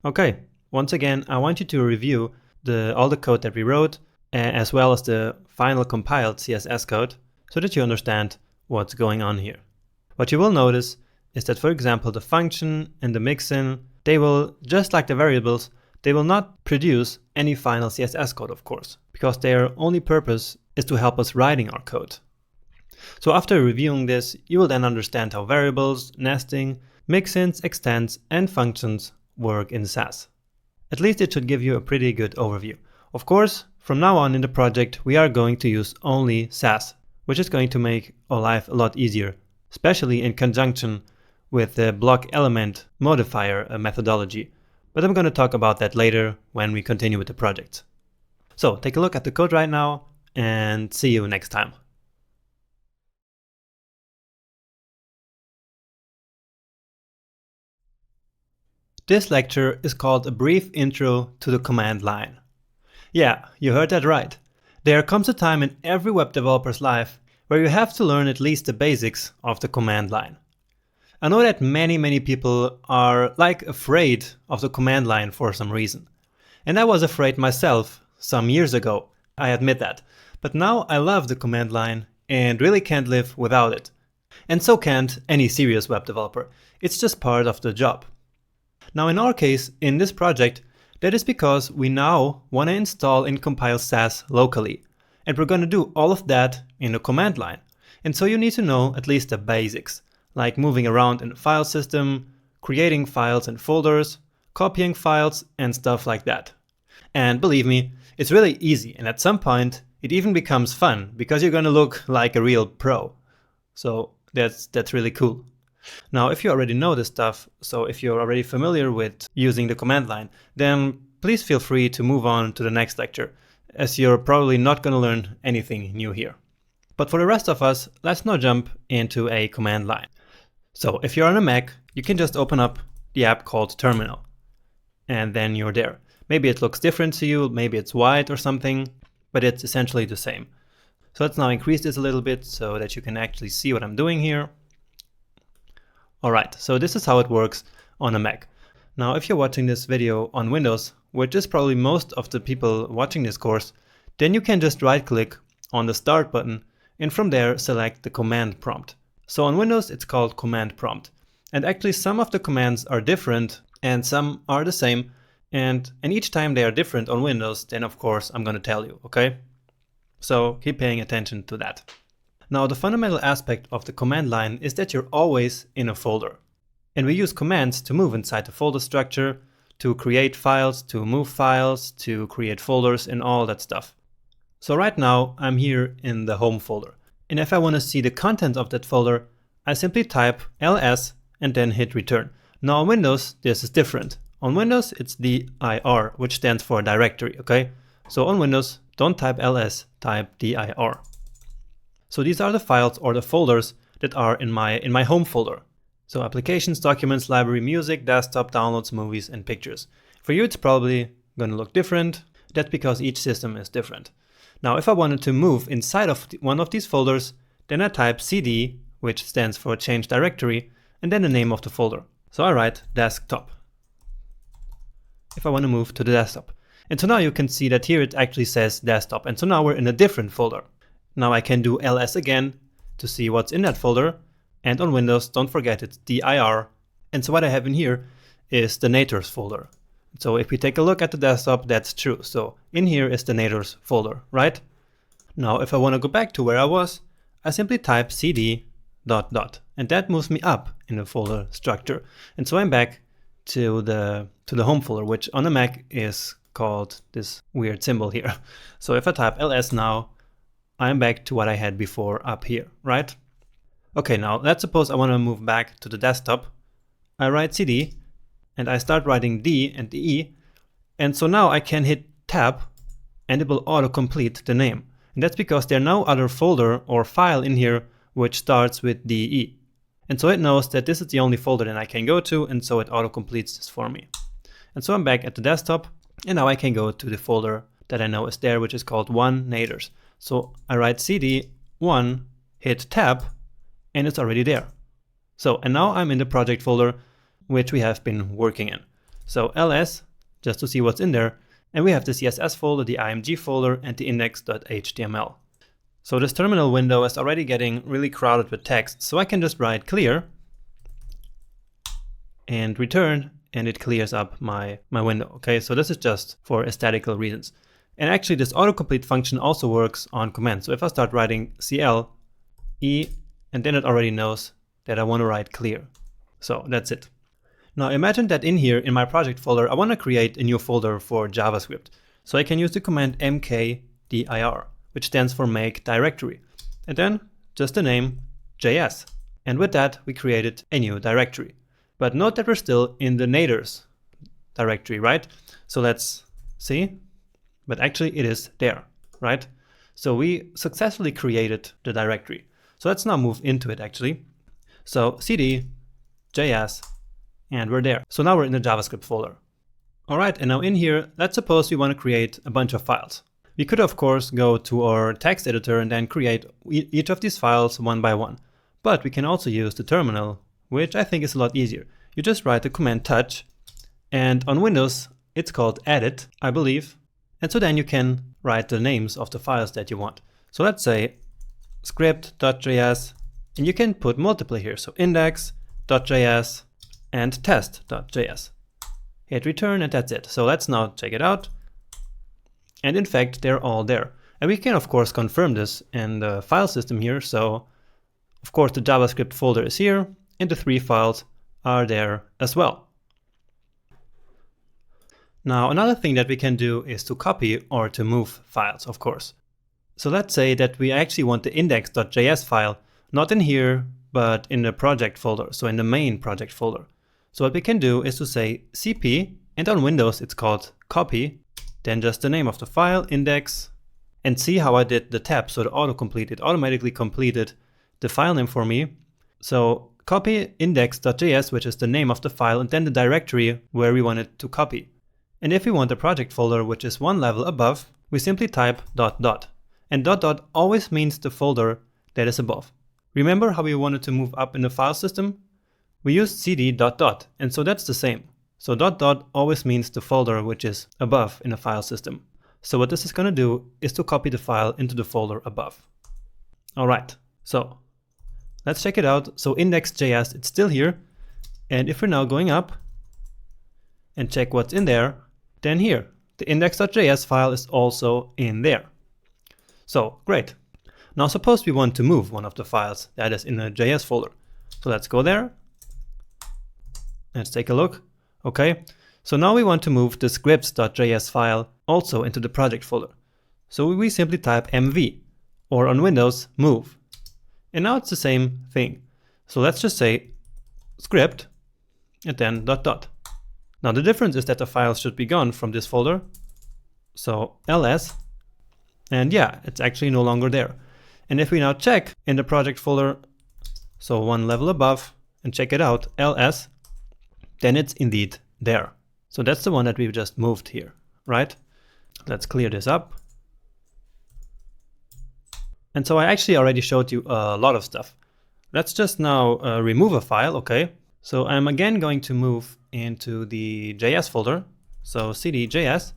Okay, once again, I want you to review all the code that we wrote, as well as the final compiled CSS code, so that you understand what's going on here. What you will notice is that, for example, the function and the mixin, they will, just like the variables, they will not produce any final CSS code, of course, because their only purpose is to help us writing our code. So after reviewing this, you will then understand how variables, nesting, mixins, extends, and functions work in SASS. At least it should give you a pretty good overview. Of course, from now on in the project, we are going to use only SASS, which is going to make our life a lot easier, especially in conjunction with the block element modifier methodology. But I'm going to talk about that later when we continue with the project. So take a look at the code right now and see you next time. This lecture is called A Brief Intro to the Command Line. Yeah, you heard that right. There comes a time in every web developer's life where you have to learn at least the basics of the command line. I know that many people are afraid of the command line for some reason. And I was afraid myself some years ago, I admit that. But now I love the command line and really can't live without it. And so can't any serious web developer. It's just part of the job. Now in our case, in this project, that is because we now want to install and compile SASS locally. And we're going to do all of that in the command line. And so you need to know at least the basics, like moving around in the file system, creating files and folders, copying files, and stuff like that. And believe me, it's really easy, and at some point it even becomes fun because you're going to look like a real pro. So that's really cool. Now, if you already know this stuff, so if you're already familiar with using the command line, then please feel free to move on to the next lecture, as you're probably not going to learn anything new here. But for the rest of us, let's now jump into a command line. So if you're on a Mac, you can just open up the app called Terminal, and then you're there. Maybe it looks different to you, maybe it's white or something, but it's essentially the same. So let's now increase this a little bit so that you can actually see what I'm doing here. Alright, so this is how it works on a Mac. Now, if you're watching this video on Windows, which is probably most of the people watching this course, then you can just right-click on the Start button and from there select the command prompt. So on Windows, it's called command prompt. And actually some of the commands are different and some are the same. And each time they are different on Windows, then of course I'm going to tell you, okay? So keep paying attention to that. Now the fundamental aspect of the command line is that you're always in a folder. And we use commands to move inside the folder structure, to create files, to move files, to create folders and all that stuff. So right now I'm here in the home folder. And if I want to see the content of that folder, I simply type ls and then hit return. Now on Windows, this is different. On Windows, it's dir, which stands for directory, okay? So on Windows, don't type ls, type dir. So these are the files or the folders that are in my home folder. So applications, documents, library, music, desktop, downloads, movies, and pictures. For you, it's probably going to look different. That's because each system is different. Now, if I wanted to move inside of one of these folders, then I type cd, which stands for change directory, and then the name of the folder. So I write desktop if I want to move to the desktop. And so now you can see that here it actually says desktop. And so now we're in a different folder. Now I can do ls again to see what's in that folder. And on Windows, don't forget it's dir. And so what I have in here is the nators folder. So if we take a look at the desktop, that's true. So in here is the nators folder, right? Now if I want to go back to where I was, I simply type cd ... and that moves me up in the folder structure. And so I'm back to the home folder, which on a Mac is called this weird symbol here. So if I type ls now, I'm back to what I had before up here, right? Okay, now let's suppose I want to move back to the desktop. I write cd and I start writing D and the E. And so now I can hit tab and it will autocomplete the name. And that's because there are no other folder or file in here which starts with DE. And so it knows that this is the only folder that I can go to, and so it autocompletes this for me. And so I'm back at the desktop, and now I can go to the folder that I know is there, which is called 1 nators. So I write cd 1, hit tab, and it's already there. So, and now I'm in the project folder, which we have been working in. So ls, just to see what's in there, and we have the CSS folder, the img folder, and the index.html. So this terminal window is already getting really crowded with text, so I can just write clear and return, and it clears up my window. Okay, so this is just for aesthetical reasons. And actually this autocomplete function also works on command. So if I start writing cl, e, and then it already knows that I want to write clear. So that's it. Now imagine that in here, in my project folder, I want to create a new folder for JavaScript. So I can use the command mkdir, which stands for make directory. And then just the name JS. And with that, we created a new directory. But note that we're still in the nators directory, right? So let's see. But actually it is there, right? So we successfully created the directory. So let's now move into it actually. So cd JS, and we're there. So now we're in the JavaScript folder. All right, and now in here, let's suppose we want to create a bunch of files. We could of course go to our text editor and then create each of these files one by one. But we can also use the terminal, which I think is a lot easier. You just write the command touch, and on Windows it's called edit, I believe. And so then you can write the names of the files that you want. So let's say script.js, and you can put multiple here. So index.js and test.js. Hit return and that's it. So let's now check it out. And in fact, they're all there. And we can of course confirm this in the file system here. So of course the JavaScript folder is here and the 3 files are there as well. Now another thing that we can do is to copy or to move files, of course. So let's say that we actually want the index.js file not in here, but in the project folder, so in the main project folder. So what we can do is to say cp, and on Windows it's called copy, then just the name of the file, index, and see how I did the tab, so the autocomplete, it automatically completed the file name for me. So copy index.js, which is the name of the file, and then the directory where we want it to copy. And if we want the project folder, which is one level above, we simply type ... And ... always means the folder that is above. Remember how we wanted to move up in the file system? We used cd ... and so that's the same. So dot dot always means the folder which is above in a file system. So what this is going to do is to copy the file into the folder above. All right, so let's check it out. So index.js, it's still here. And if we're now going up and check what's in there, then here, the index.js file is also in there. So great. Now suppose we want to move one of the files that is in the JS folder. So let's go there. Let's take a look. Okay, so now we want to move the scripts.js file also into the project folder. So we simply type mv, or on Windows, move. And now it's the same thing. So let's just say script and then dot dot. Now the difference is that the file should be gone from this folder. So ls, and yeah, it's actually no longer there. And if we now check in the project folder, so one level above, and check it out, ls, then it's indeed there. So that's the one that we've just moved here, right? Let's clear this up. And so I actually already showed you a lot of stuff. Let's just now remove a file, okay? So I'm again going to move into the JS folder, so cd JS.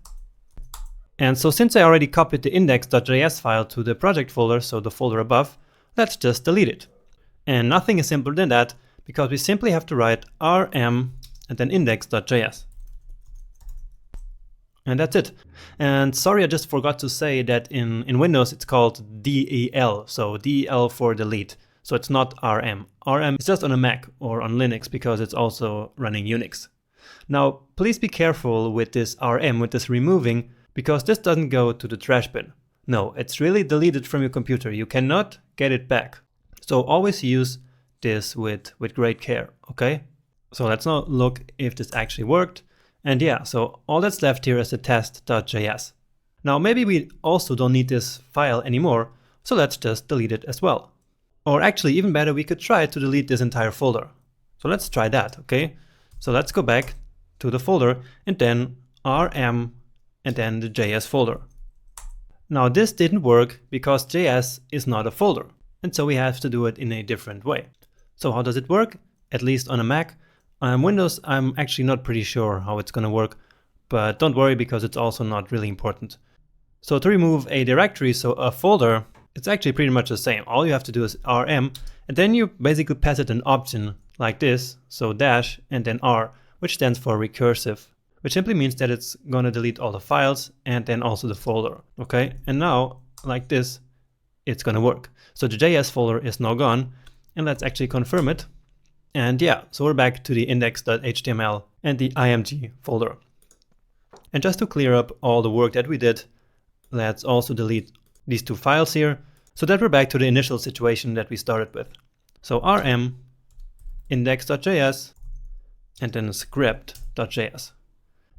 And so since I already copied the index.js file to the project folder, so the folder above, let's just delete it. And nothing is simpler than that, because we simply have to write rm and then index.js. And that's it. And sorry, I just forgot to say that in Windows it's called del, so del for delete. So it's not rm. Rm is just on a Mac or on Linux because it's also running Unix. Now, please be careful with this rm, with this removing, because this doesn't go to the trash bin. No, it's really deleted from your computer. You cannot get it back. So always use this with great care, okay? So let's now look if this actually worked. And yeah, so all that's left here is the test.js. Now maybe we also don't need this file anymore, so let's just delete it as well. Or actually, even better, we could try to delete this entire folder. So let's try that, okay? So let's go back to the folder and then rm and then the JS folder. Now this didn't work because JS is not a folder, and so we have to do it in a different way. So how does it work? At least on a Mac. Windows, I'm actually not pretty sure how it's gonna work, but don't worry because it's also not really important. So to remove a directory, so a folder, it's actually pretty much the same. All you have to do is rm, and then you basically pass it an option like this, so dash and then r, which stands for recursive, which simply means that it's gonna delete all the files and then also the folder, okay? And now, like this, it's gonna work. So the JS folder is now gone, and let's actually confirm it. And yeah, so we're back to the index.html and the img folder. And just to clear up all the work that we did, let's also delete these two files here, so that we're back to the initial situation that we started with. So rm, index.js, and then script.js.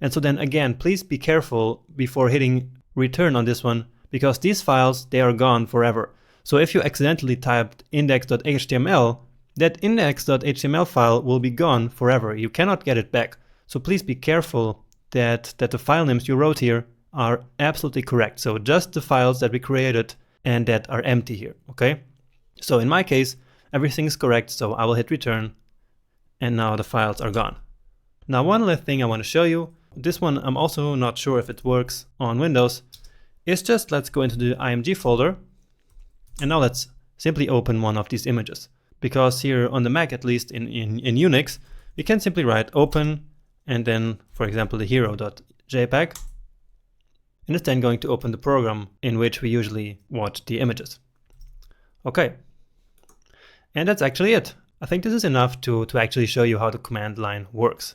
And so then again, please be careful before hitting return on this one, because these files, they are gone forever. So if you accidentally typed index.html, that index.html file will be gone forever. You cannot get it back. So please be careful that the file names you wrote here are absolutely correct. So just the files that we created and that are empty here, okay? So in my case, everything is correct, so I will hit return, and now the files are gone. Now one last thing I want to show you, this one I'm also not sure if it works on Windows, is just let's go into the img folder, and now let's simply open one of these images. Because here on the Mac, at least in Unix, we can simply write open and then, for example, the hero.jpg, and it's then going to open the program in which we usually watch the images. Okay, and that's actually it. I think this is enough to actually show you how the command line works.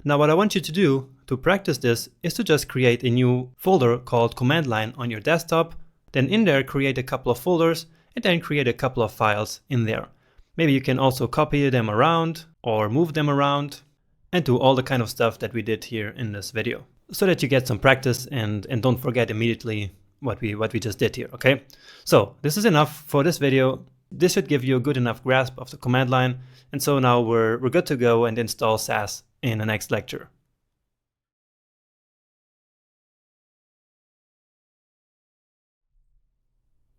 Now what I want you to do to practice this is to just create a new folder called command line on your desktop, then in there create a couple of folders, and then create a couple of files in there. Maybe you can also copy them around or move them around and do all the kind of stuff that we did here in this video, so that you get some practice and don't forget immediately what we just did here, okay? So this is enough for this video. This should give you a good enough grasp of the command line, and so now we're good to go and install SASS in the next lecture.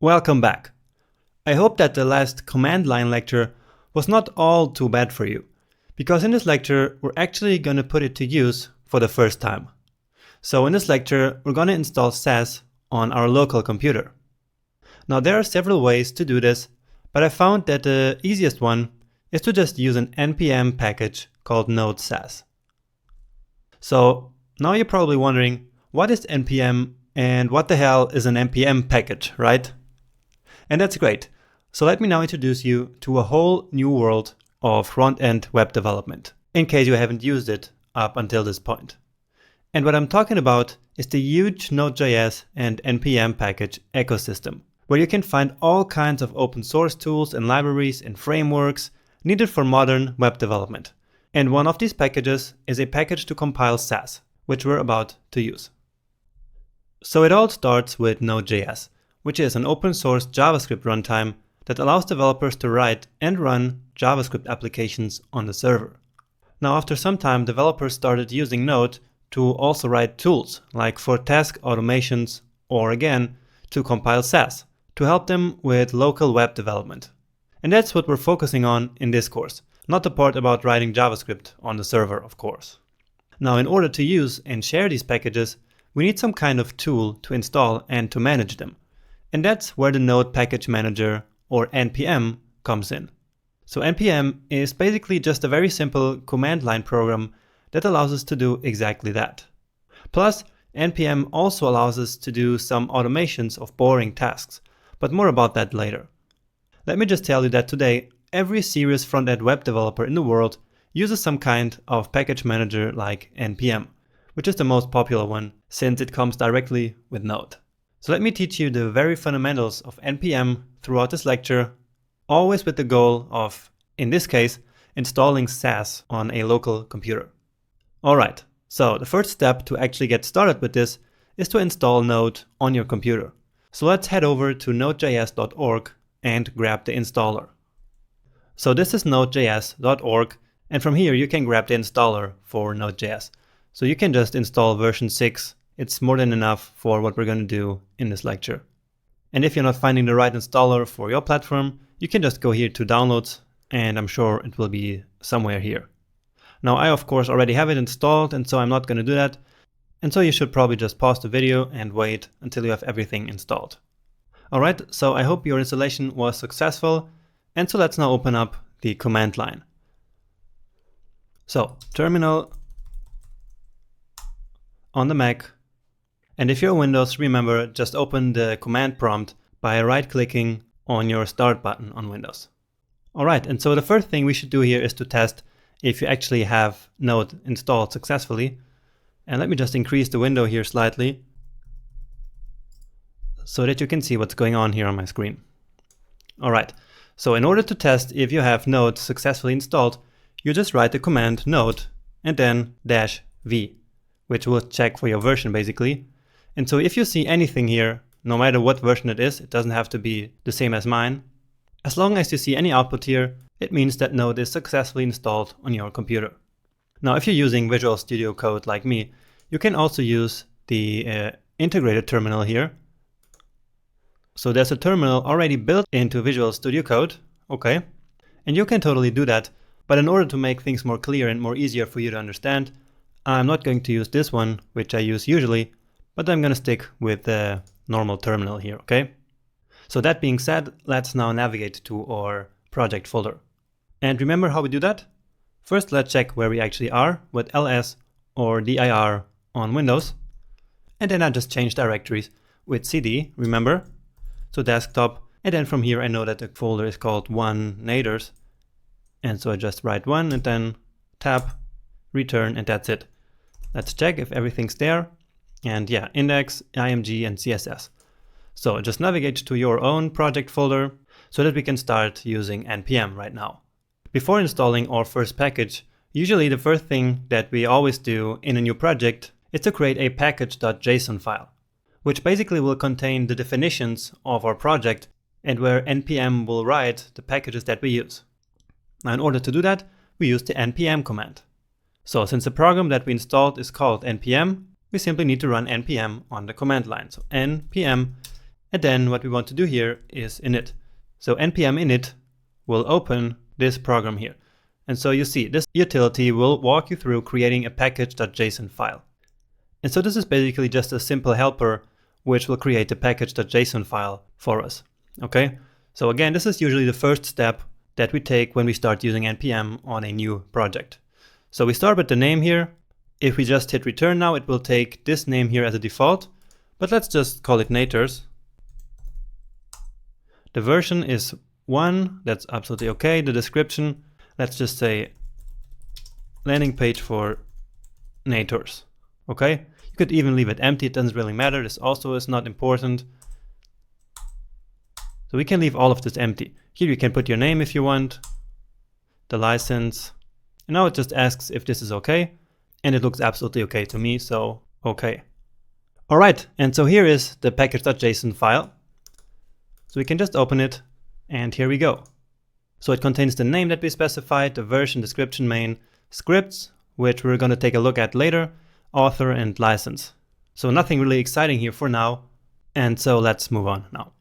Welcome back. I hope that the last command line lecture was not all too bad for you, Because in this lecture, we're actually going to put it to use for the first time. So in this lecture, we're going to install SASS on our local computer. Now there are several ways to do this, but I found that the easiest one is to just use an npm package called node SASS. So now you're probably wondering, what is npm and what the hell is an npm package, right? And that's great. So let me now introduce you to a whole new world of front-end web development, in case you haven't used it up until this point. And what I'm talking about is the huge Node.js and npm package ecosystem, where you can find all kinds of open source tools and libraries and frameworks needed for modern web development. And one of these packages is a package to compile SASS, which we're about to use. So it all starts with Node.js, which is an open source JavaScript runtime that allows developers to write and run JavaScript applications on the server. Now, after some time, developers started using Node to also write tools, like for task automations, or again, to compile SASS, to help them with local web development. And that's what we're focusing on in this course, not the part about writing JavaScript on the server, of course. Now, in order to use and share these packages, we need some kind of tool to install and to manage them. And that's where the Node Package Manager, or npm, comes in. So npm is basically just a very simple command line program that allows us to do exactly that. Plus, npm also allows us to do some automations of boring tasks, but more about that later. Let me just tell you that today, every serious front-end web developer in the world uses some kind of package manager like npm, which is the most popular one since it comes directly with Node. So let me teach you the very fundamentals of npm throughout this lecture, always with the goal of, in this case, installing SASS on a local computer. Alright, so the first step to actually get started with this is to install Node on your computer. So let's head over to nodejs.org and grab the installer. So this is nodejs.org, and from here you can grab the installer for Node.js. So you can just install version 6. It's more than enough for what we're going to do in this lecture. And if you're not finding the right installer for your platform, you can just go here to downloads, and I'm sure it will be somewhere here. Now I of course already have it installed, and so I'm not going to do that. And so you should probably just pause the video and wait until you have everything installed. Alright, so I hope your installation was successful, and so let's now open up the command line. So, terminal on the Mac, and if you're Windows, remember, just open the command prompt by right-clicking on your start button on Windows. Alright, and so the first thing we should do here is to test if you actually have Node installed successfully. And let me just increase the window here slightly, so that you can see what's going on here on my screen. Alright, so in order to test if you have Node successfully installed, you just write the command node and then -v, which will check for your version basically. And so if you see anything here, no matter what version it is, it doesn't have to be the same as mine. As long as you see any output here, it means that Node is successfully installed on your computer. Now if you're using Visual Studio Code like me, you can also use the integrated terminal here. So there's a terminal already built into Visual Studio Code, okay? And you can totally do that, but in order to make things more clear and more easier for you to understand, I'm not going to use this one, which I use usually, but I'm going to stick with the normal terminal here, okay? So that being said, let's now navigate to our project folder. And remember how we do that? First, let's check where we actually are with ls or dir on Windows. And then I just change directories with cd, remember? So desktop, and then from here I know that the folder is called 1naders. And so I just write 1 and then tab, return, and that's it. Let's check if everything's there. And yeah, index, img, and css. So just navigate to your own project folder so that we can start using npm right now. Before installing our first package, usually the first thing that we always do in a new project is to create a package.json file, which basically will contain the definitions of our project and where npm will write the packages that we use. Now in order to do that, we use the npm command. So since the program that we installed is called npm, we simply need to run npm on the command line. So npm, and then what we want to do here is init. So npm init will open this program here. And so you see, this utility will walk you through creating a package.json file. And so this is basically just a simple helper which will create the package.json file for us. Okay, so again, this is usually the first step that we take when we start using npm on a new project. So we start with the name here. If we just hit return now, it will take this name here as a default, but let's just call it natures. The version is 1, that's absolutely okay. The description, let's just say landing page for natures. Okay, you could even leave it empty, it doesn't really matter. This also is not important. So we can leave all of this empty. Here you can put your name if you want, the license, and now it just asks if this is okay, and it looks absolutely okay to me, so okay. All right, and so here is the package.json file. So we can just open it, and here we go. So it contains the name that we specified, the version, description, main, scripts, which we're going to take a look at later, author, and license. So nothing really exciting here for now, and so let's move on now.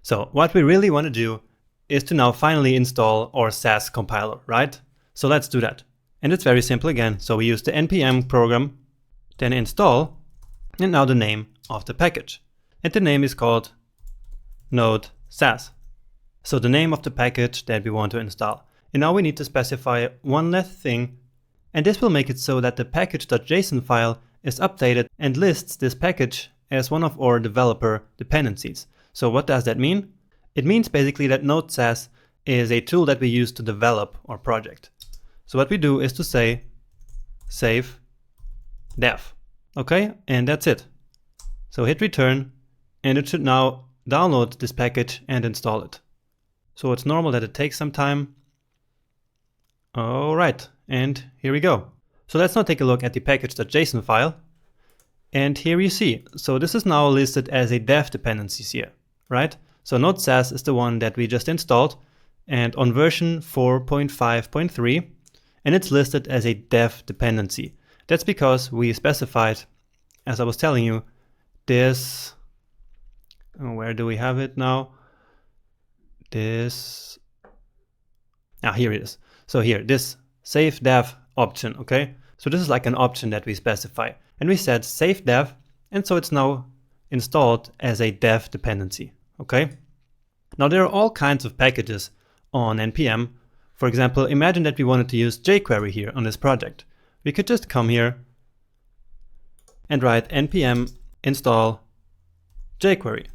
So what we really want to do is to now finally install our SASS compiler, right? So let's do that. And it's very simple again. So we use the npm program, then install, and now the name of the package. And the name is called node SASS. So the name of the package that we want to install. And now we need to specify one last thing, and this will make it so that the package.json file is updated and lists this package as one of our developer dependencies. So what does that mean? It means basically that node SASS is a tool that we use to develop our project. So what we do is to say save dev. Okay, and that's it. So hit return, and it should now download this package and install it. So it's normal that it takes some time. All right, and here we go. So let's now take a look at the package.json file. And here you see, so this is now listed as a dev dependencies here, right? So node SASS is the one that we just installed, and on version 4.5.3, and it's listed as a dev dependency. That's because we specified, as I was telling you, this, where do we have it now? This, here it is. So here, this save dev option, okay? So this is like an option that we specify. And we said save dev, and so it's now installed as a dev dependency, okay? Now there are all kinds of packages on npm. For example, imagine that we wanted to use jQuery here on this project. We could just come here and write npm install jQuery.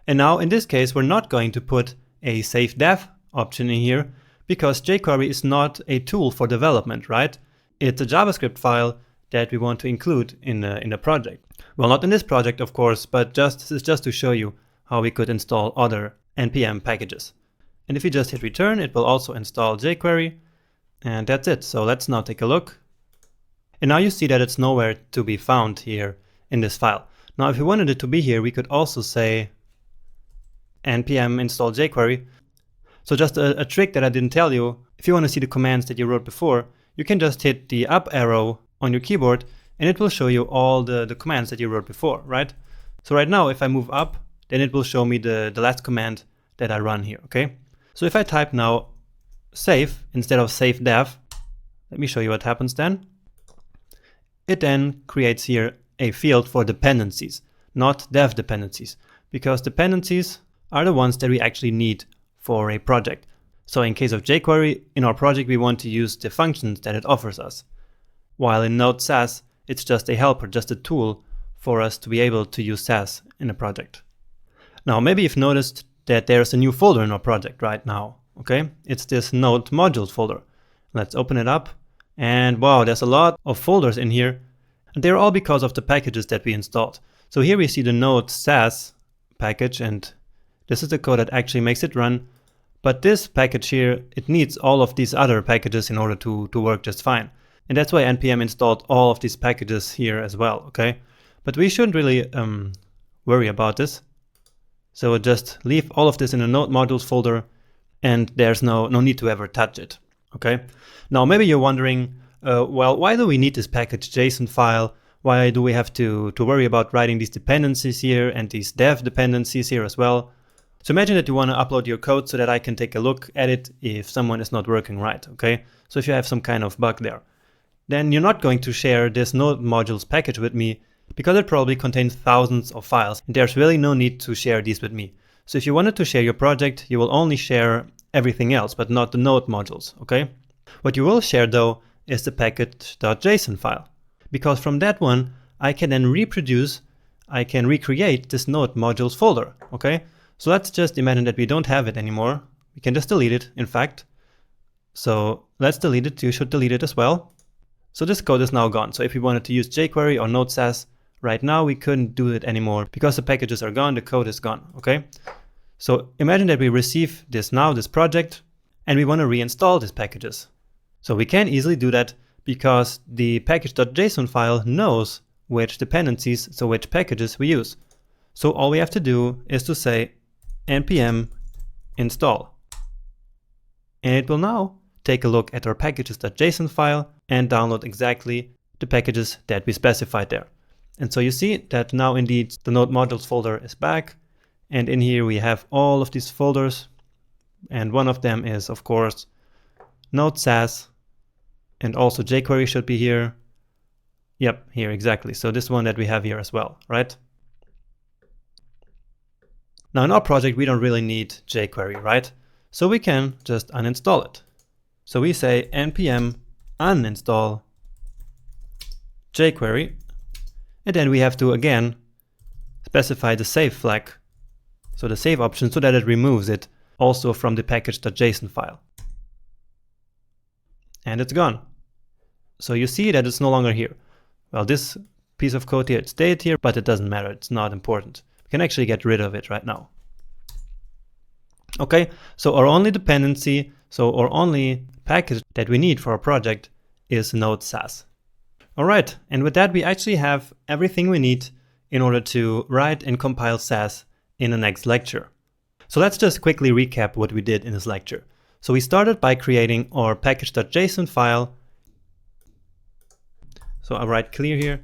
And now in this case, we're not going to put a save dev option in here because jQuery is not a tool for development, right? It's a JavaScript file that we want to include in the project. Well, not in this project, of course, but this is just to show you how we could install other npm packages. And if you just hit return, it will also install jQuery, and that's it. So let's now take a look. And now you see that it's nowhere to be found here in this file. Now, if we wanted it to be here, we could also say npm install jQuery. So just a trick that I didn't tell you, if you want to see the commands that you wrote before, you can just hit the up arrow on your keyboard and it will show you all the commands that you wrote before, right? So right now, if I move up, then it will show me the last command that I run here, okay? So if I type now save instead of save dev, let me show you what happens then. It then creates here a field for dependencies, not dev dependencies, because dependencies are the ones that we actually need for a project. So in case of jQuery, in our project we want to use the functions that it offers us. While in node SASS, it's just a helper, just a tool for us to be able to use SASS in a project. Now maybe you've noticed that there's a new folder in our project right now, okay? It's this node modules folder. Let's open it up, and wow, there's a lot of folders in here, and they're all because of the packages that we installed. So here we see the node SASS package, and this is the code that actually makes it run. But this package here, it needs all of these other packages in order to work just fine. And that's why npm installed all of these packages here as well, okay? But we shouldn't really worry about this. So just leave all of this in the node modules folder, and there's no need to ever touch it, okay? Now maybe you're wondering, well, why do we need this package JSON file? Why do we have to worry about writing these dependencies here and these dev dependencies here as well? So imagine that you want to upload your code so that I can take a look at it if someone is not working right, okay? So if you have some kind of bug there, then you're not going to share this node modules package with me because it probably contains thousands of files and there's really no need to share these with me. So if you wanted to share your project, you will only share everything else, but not the node modules, okay? What you will share though is the package.json file, because from that one, I can then I can recreate this node modules folder, okay? So let's just imagine that we don't have it anymore. We can just delete it, in fact. So let's delete it. You should delete it as well. So this code is now gone. So if we wanted to use jQuery or Node.js right now, we couldn't do it anymore because the packages are gone, the code is gone, okay? So imagine that we receive this project, and we want to reinstall these packages. So we can easily do that because the package.json file knows which dependencies, so which packages we use. So all we have to do is to say npm install. And it will now take a look at our packages.json file and download exactly the packages that we specified there. And so you see that now indeed the node modules folder is back. And in here we have all of these folders. And one of them is, of course, Node.js. And also jQuery should be here. Yep, here exactly. So this one that we have here as well, right? Now in our project, we don't really need jQuery, right? So we can just uninstall it. So we say npm uninstall jQuery. And then we have to, again, specify the save flag. So the save option so that it removes it also from the package.json file. And it's gone. So you see that it's no longer here. Well, this piece of code here, it stayed here, but it doesn't matter. It's not important. We can actually get rid of it right now. Okay, so our only dependency, so our only package that we need for our project is Node.js. All right, and with that, we actually have everything we need in order to write and compile SASS in the next lecture. So let's just quickly recap what we did in this lecture. So we started by creating our package.json file. So I'll write clear here.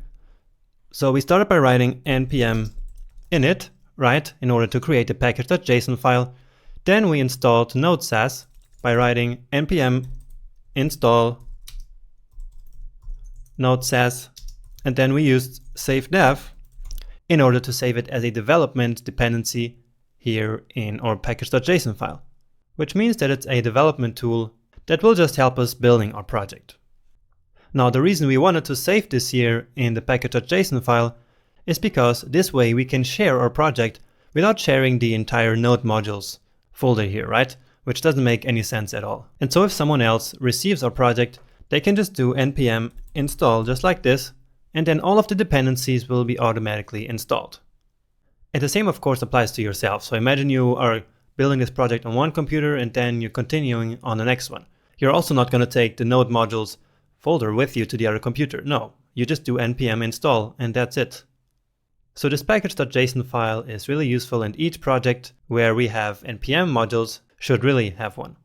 So we started by writing npm init, right, in order to create the package.json file. Then we installed Node.js by writing npm install Node.js, and then we used save dev in order to save it as a development dependency here in our package.json file, which means that it's a development tool that will just help us building our project. Now, the reason we wanted to save this here in the package.json file is because this way we can share our project without sharing the entire node modules folder here, right? Which doesn't make any sense at all. And so if someone else receives our project, they can just do npm install just like this, and then all of the dependencies will be automatically installed. And the same of course applies to yourself. So imagine you are building this project on one computer and then you're continuing on the next one. You're also not going to take the node modules folder with you to the other computer. No, you just do npm install and that's it. So this package.json file is really useful, and each project where we have npm modules should really have one.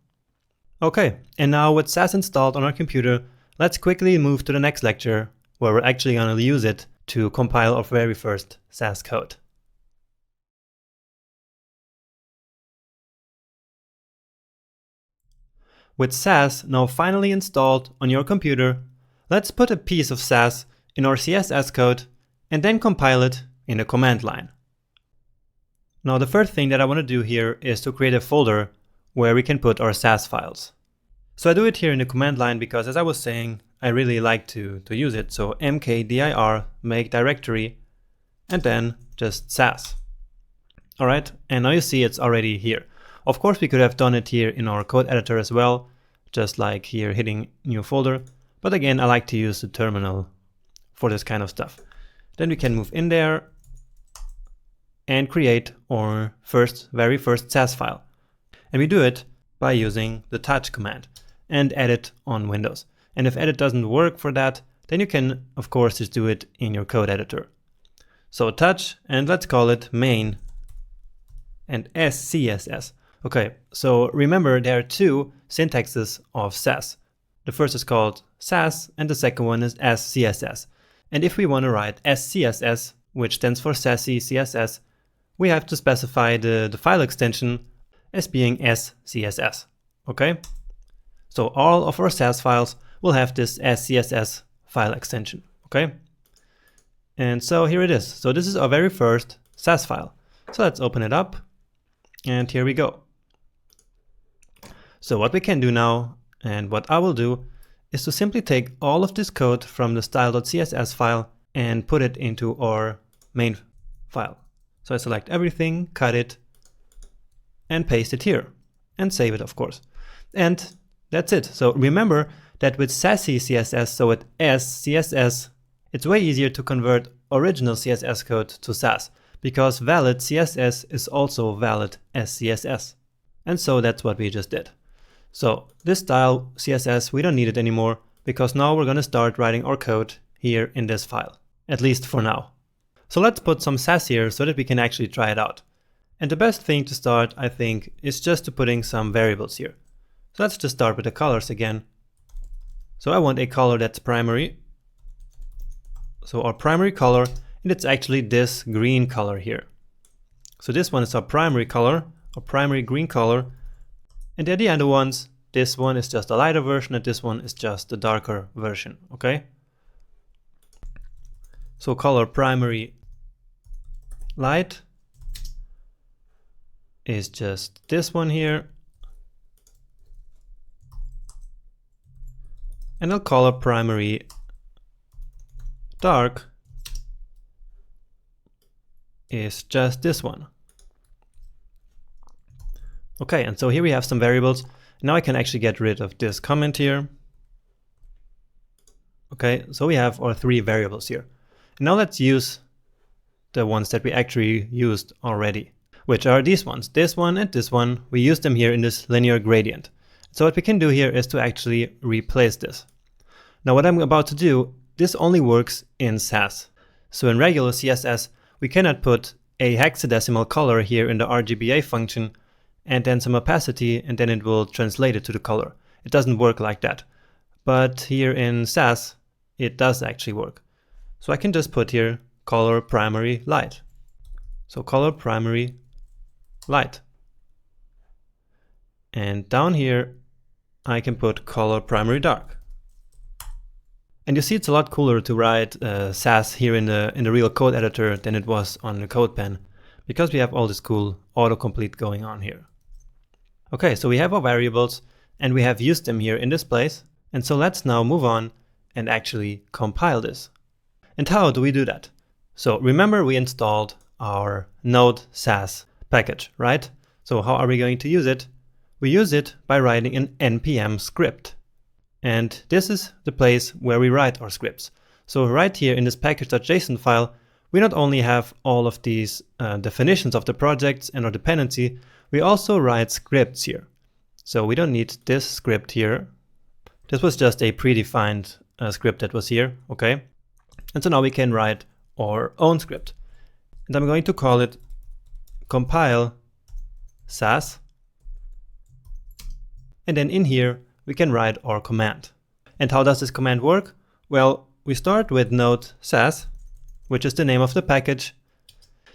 Okay, and now with SASS installed on our computer, let's quickly move to the next lecture where we're actually going to use it to compile our very first SASS code. With SASS now finally installed on your computer, let's put a piece of SASS in our CSS code and then compile it in the command line. Now the first thing that I want to do here is to create a folder where we can put our SASS files. So I do it here in the command line because, as I was saying, I really like to use it. So mkdir make directory and then just SASS. All right, and now you see it's already here. Of course, we could have done it here in our code editor as well, just like here hitting new folder. But again, I like to use the terminal for this kind of stuff. Then we can move in there and create our very first SASS file. And we do it by using the touch command and edit on Windows. And if edit doesn't work for that, then you can, of course, just do it in your code editor. So touch, and let's call it main and SCSS. Okay, so remember there are two syntaxes of SASS. The first is called SASS and the second one is SCSS. And if we want to write SCSS, which stands for sassy CSS, we have to specify the file extension as being SCSS, okay? So all of our SASS files will have this SCSS file extension, okay? And so here it is. So this is our very first SASS file. So let's open it up, and here we go. So what we can do now, and what I will do, is to simply take all of this code from the style.css file and put it into our main file. So I select everything, cut it, and paste it here, and save it, of course. And that's it. So remember that with sassy CSS, so with SCSS, it's way easier to convert original CSS code to Sass, because valid CSS is also valid SCSS. And so that's what we just did. So this style CSS, we don't need it anymore, because now we're going to start writing our code here in this file, at least for now. So let's put some Sass here so that we can actually try it out. And the best thing to start, I think, is just to putting some variables here. So let's just start with the colors again. So I want a color that's primary. So our primary color, and it's actually this green color here. So this one is our primary color, our primary green color. And they're the other ones. This one is just a lighter version, and this one is just the darker version, okay? So color primary light is just this one here. And I'll color primary dark is just this one. Okay, and so here we have some variables. Now I can actually get rid of this comment here. Okay, so we have our 3 variables here. And now let's use the ones that we actually used already, which are these ones. This one and this one, we use them here in this linear gradient. So what we can do here is to actually replace this. Now what I'm about to do, this only works in Sass. So in regular CSS, we cannot put a hexadecimal color here in the RGBA function and then some opacity, and then it will translate it to the color. It doesn't work like that. But here in Sass, it does actually work. So I can just put here color primary light. So color primary light. And down here, I can put color primary dark. And you see it's a lot cooler to write Sass here in the real code editor than it was on the CodePen, because we have all this cool autocomplete going on here. Okay, so we have our variables and we have used them here in this place. And so let's now move on and actually compile this. And how do we do that? So remember we installed our node sass package, right? So how are we going to use it? We use it by writing an npm script. And this is the place where we write our scripts. So right here in this package.json file, we not only have all of these definitions of the projects and our dependency, we also write scripts here. So we don't need this script here. This was just a predefined script that was here, okay? And so now we can write our own script. And I'm going to call it compile sass. And then in here, we can write our command. And how does this command work? Well, we start with node sass, which is the name of the package.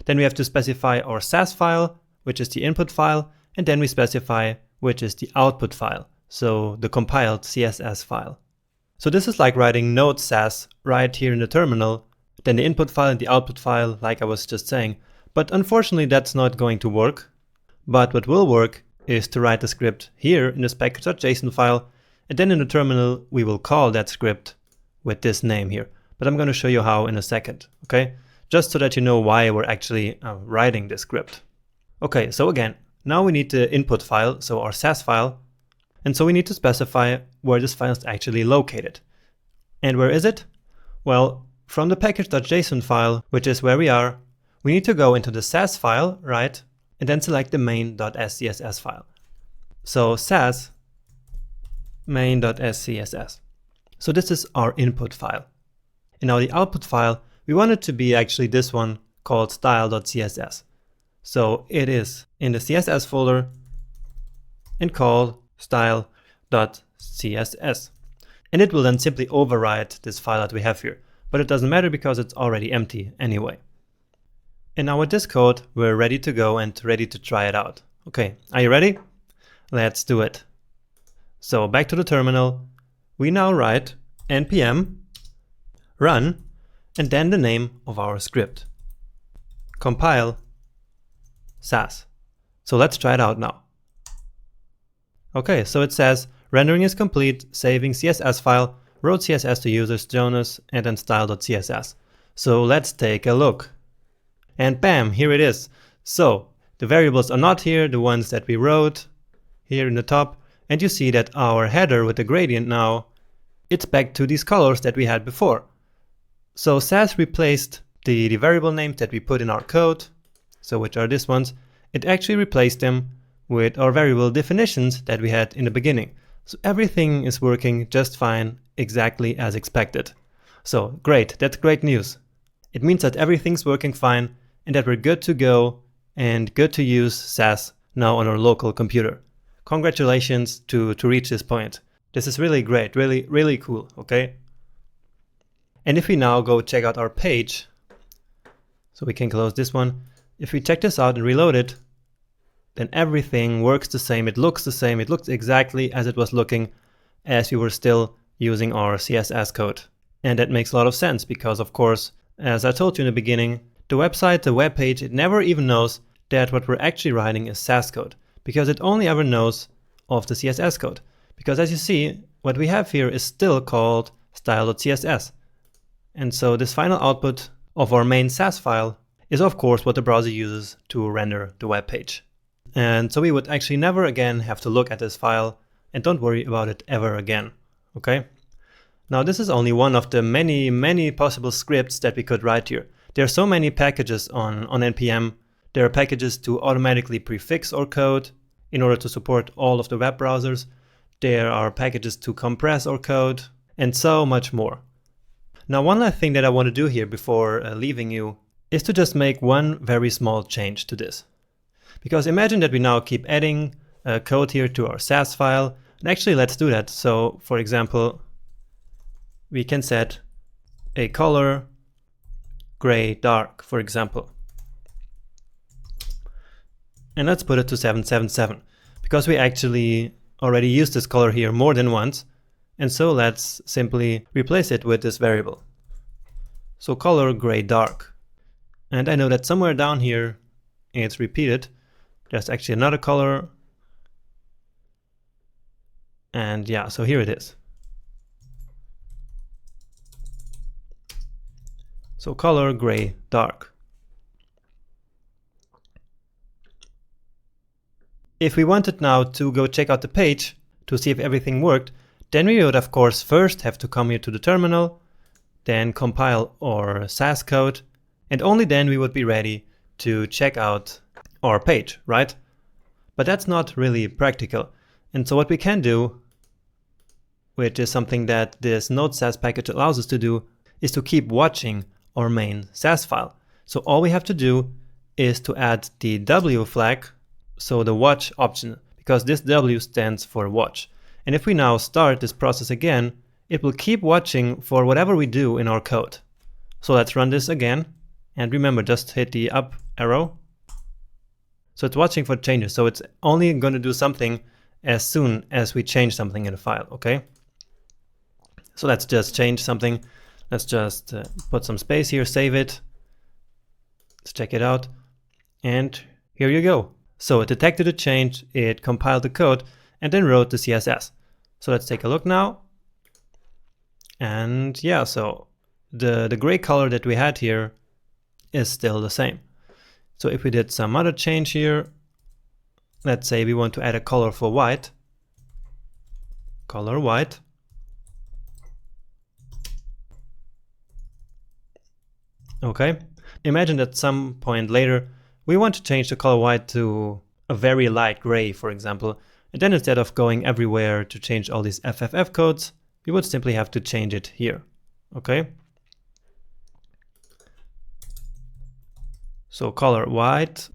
Then we have to specify our Sass file, which is the input file, and then we specify which is the output file, so the compiled CSS file. So this is like writing node sass right here in the terminal, then the input file and the output file, like I was just saying. But unfortunately, that's not going to work. But what will work is to write the script here in this package.json file, and then in the terminal, we will call that script with this name here. But I'm going to show you how in a second, okay? Just so that you know why we're actually writing this script. Okay, so again, now we need the input file, so our Sass file. And so we need to specify where this file is actually located. And where is it? Well, from the package.json file, which is where we are, we need to go into the Sass file, right? And then select the main.scss file. So Sass main.scss. So this is our input file. And now the output file, we want it to be actually this one called style.css. So it is in the CSS folder and called style.css. And it will then simply overwrite this file that we have here. But it doesn't matter because it's already empty anyway. And now with this code, we're ready to go and ready to try it out. Okay, are you ready? Let's do it. So back to the terminal, we now write npm run and then the name of our script. Compile SASS. So let's try it out now. Okay, so it says rendering is complete, saving CSS file, wrote CSS to users Jonas and then style.css. So let's take a look. And bam, here it is. So the variables are not here, the ones that we wrote here in the top. And you see that our header with the gradient now, it's back to these colors that we had before. So SASS replaced the variable names that we put in our code, so which are these ones. It actually replaced them with our variable definitions that we had in the beginning. So everything is working just fine, exactly as expected. So great, that's great news. It means that everything's working fine and that we're good to go and good to use SASS now on our local computer. Congratulations to reach this point. This is really great, really cool, okay? And if we now go check out our page, so we can close this one. If we check this out and reload it, then everything works the same, it looks the same, it looks exactly as it was looking as we were still using our CSS code. And that makes a lot of sense because, of course, as I told you in the beginning, the website, the web page, it never even knows that what we're actually writing is SASS code because it only ever knows of the CSS code. Because as you see, what we have here is still called style.css. And so this final output of our main SASS file is of course what the browser uses to render the web page. And so we would actually never again have to look at this file and don't worry about it ever again, okay? Now this is only one of the many possible scripts that we could write here. There are so many packages on npm. There are packages to automatically prefix our code in order to support all of the web browsers. There are packages to compress our code and so much more. Now one last thing that I want to do here before leaving you is to just make one very small change to this. Because imagine that we now keep adding code here to our SASS file. And actually let's do that. So for example, we can set a color gray dark, for example. And let's put it to 777 because we actually already used this color here more than once. And so let's simply replace it with this variable. So color gray dark. And I know that somewhere down here it's repeated. There's actually another color. And yeah, so here it is. So color gray dark. If we wanted now to go check out the page to see if everything worked, then we would of course first have to come here to the terminal, then compile our SASS code, and only then we would be ready to check out our page, right? But that's not really practical. And so what we can do, which is something that this node.sass package allows us to do, is to keep watching our main SASS file. So all we have to do is to add the W flag, so the watch option, because this W stands for watch. And if we now start this process again, it will keep watching for whatever we do in our code. So let's run this again. And remember, just hit the up arrow. So it's watching for changes. So it's only going to do something as soon as we change something in the file, okay? So let's just change something. Let's just put some space here, save it. Let's check it out. And here you go. So it detected a change, it compiled the code, and then wrote the CSS. So let's take a look now. And yeah, so the gray color that we had here is still the same. So if we did some other change here, let's say we want to add a color for white, color white. Okay, imagine at some point later we want to change the color white to a very light gray, for example, and then instead of going everywhere to change all these FFF codes, we would simply have to change it here, okay? So color white,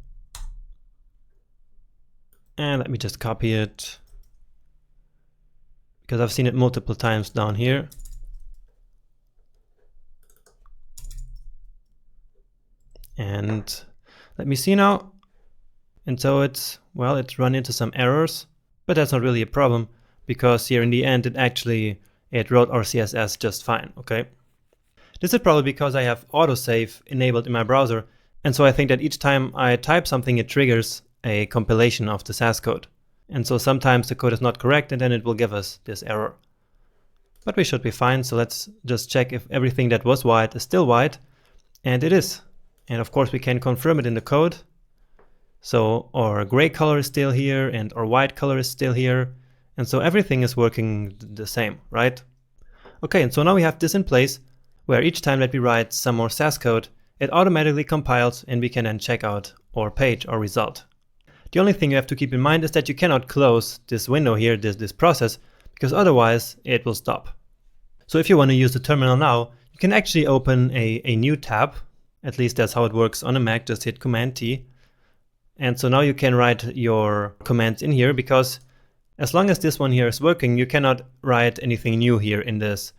and let me just copy it because I've seen it multiple times down here. And Let me see now. And so it's run into some errors, but that's not really a problem because here in the end it wrote our CSS just fine, okay? This is probably because I have autosave enabled in my browser, and so I think that each time I type something it triggers a compilation of the SASS code. And so sometimes the code is not correct and then it will give us this error. But we should be fine, so let's just check if everything that was white is still white, and it is. And of course we can confirm it in the code. So our gray color is still here and our white color is still here. And so everything is working the same, right? Okay, and so now we have this in place where each time that we write some more SASS code, it automatically compiles and we can then check out our page or result. The only thing you have to keep in mind is that you cannot close this window here, this process, because otherwise it will stop. So if you want to use the terminal now, you can actually open a new tab. At least that's how it works on a Mac, just hit Command T. And so now you can write your commands in here, because as long as this one here is working, you cannot write anything new here in this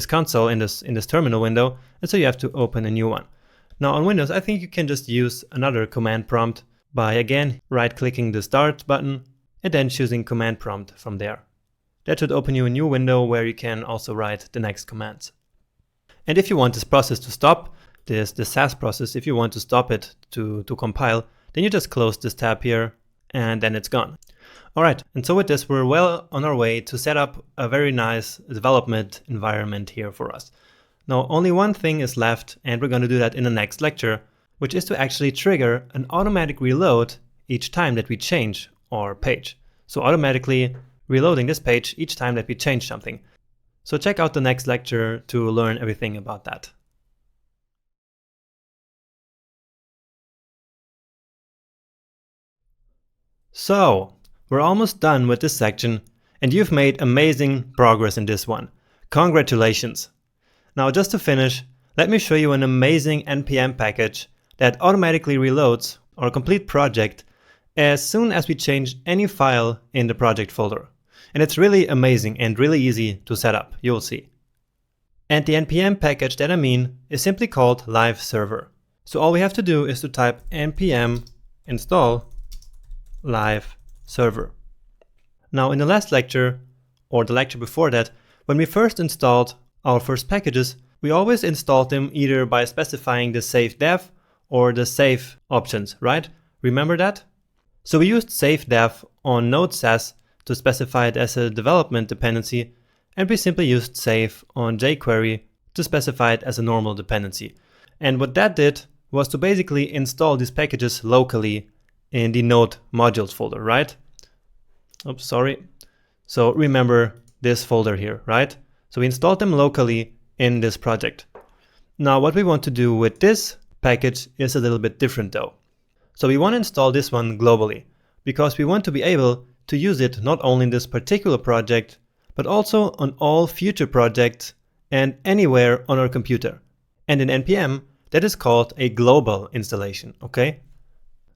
console, in this terminal window, and so you have to open a new one. Now on Windows, I think you can just use another command prompt by again right-clicking the Start button and then choosing Command Prompt from there. That should open you a new window where you can also write the next commands. And if you want this process to stop, the SASS process, if you want to stop it to compile, then you just close this tab here and then it's gone. Alright, and so with this we're well on our way to set up a very nice development environment here for us. Now only one thing is left, and we're going to do that in the next lecture, which is to actually trigger an automatic reload each time that we change our page. So automatically reloading this page each time that we change something. So check out the next lecture to learn everything about that. So, we're almost done with this section, and you've made amazing progress in this one. Congratulations! Now just to finish, let me show you an amazing npm package that automatically reloads our complete project as soon as we change any file in the project folder. And it's really amazing and really easy to set up, you'll see. And the npm package that I mean is simply called live server. So all we have to do is to type npm install live server. Now in the last lecture, or the lecture before that, when we first installed our first packages, we always installed them either by specifying the save dev or the save options, right? Remember that? So we used save dev on Node.sass to specify it as a development dependency, and we simply used save on jQuery to specify it as a normal dependency. And what that did was to basically install these packages locally in the Node modules folder, right? Oops, sorry. So remember this folder here, right? So we installed them locally in this project. Now what we want to do with this package is a little bit different though. So we want to install this one globally, because we want to be able to use it not only in this particular project, but also on all future projects and anywhere on our computer. And in npm, that is called a global installation, okay?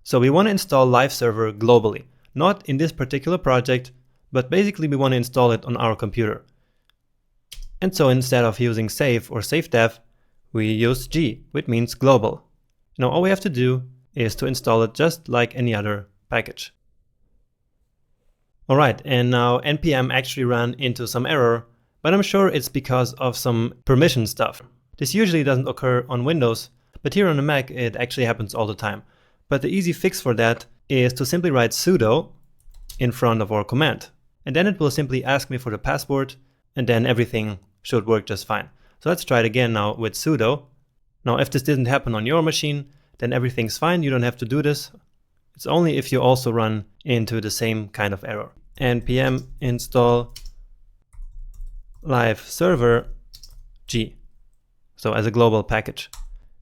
So we want to install live server globally, not in this particular project, but basically we want to install it on our computer. And so instead of using save or save dev, we use G, which means global. Now all we have to do is to install it just like any other package. Alright, and now npm actually ran into some error, but I'm sure it's because of some permission stuff. This usually doesn't occur on Windows, but here on the Mac it actually happens all the time. But the easy fix for that is to simply write sudo in front of our command. And then it will simply ask me for the password, and then everything should work just fine. So let's try it again now with sudo. Now if this didn't happen on your machine, then everything's fine, you don't have to do this. It's only if you also run into the same kind of error. npm install live server G. So as a global package.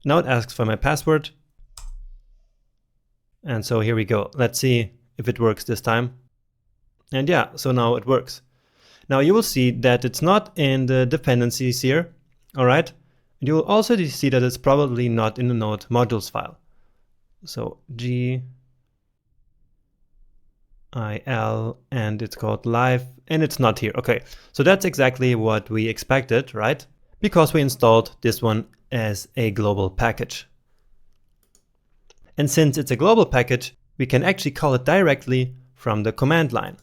Now it asks for my password. And so here we go. Let's see if it works this time. And yeah, so now it works. Now you will see that it's not in the dependencies here, all right? And you will also see that it's probably not in the Node modules file. So G IL, and it's called live, and it's not here. Okay, so that's exactly what we expected, right? Because we installed this one as a global package. And since it's a global package, we can actually call it directly from the command line.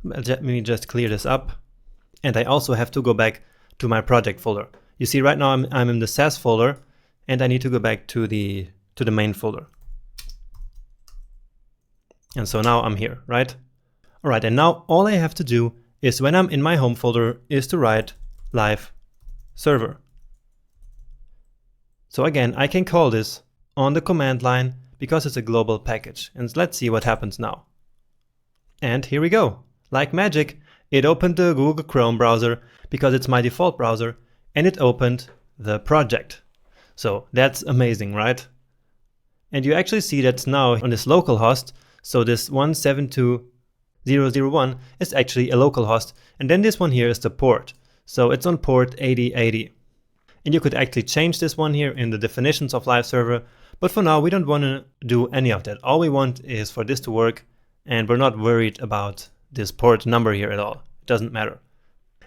Let me just clear this up. And I also have to go back to my project folder. You see right now I'm in the SASS folder, and I need to go back to the main folder. And so now I'm here, right? All right, and now all I have to do is when I'm in my home folder is to write live server. So again, I can call this on the command line because it's a global package. And let's see what happens now. And here we go. Like magic, it opened the Google Chrome browser because it's my default browser, and it opened the project. So that's amazing, right? And you actually see that's now on this local host. So this 172.0.0.1 is actually a local host. And then this one here is the port. So it's on port 8080. And you could actually change this one here in the definitions of live server. But for now, we don't want to do any of that. All we want is for this to work. And we're not worried about this port number here at all. It doesn't matter.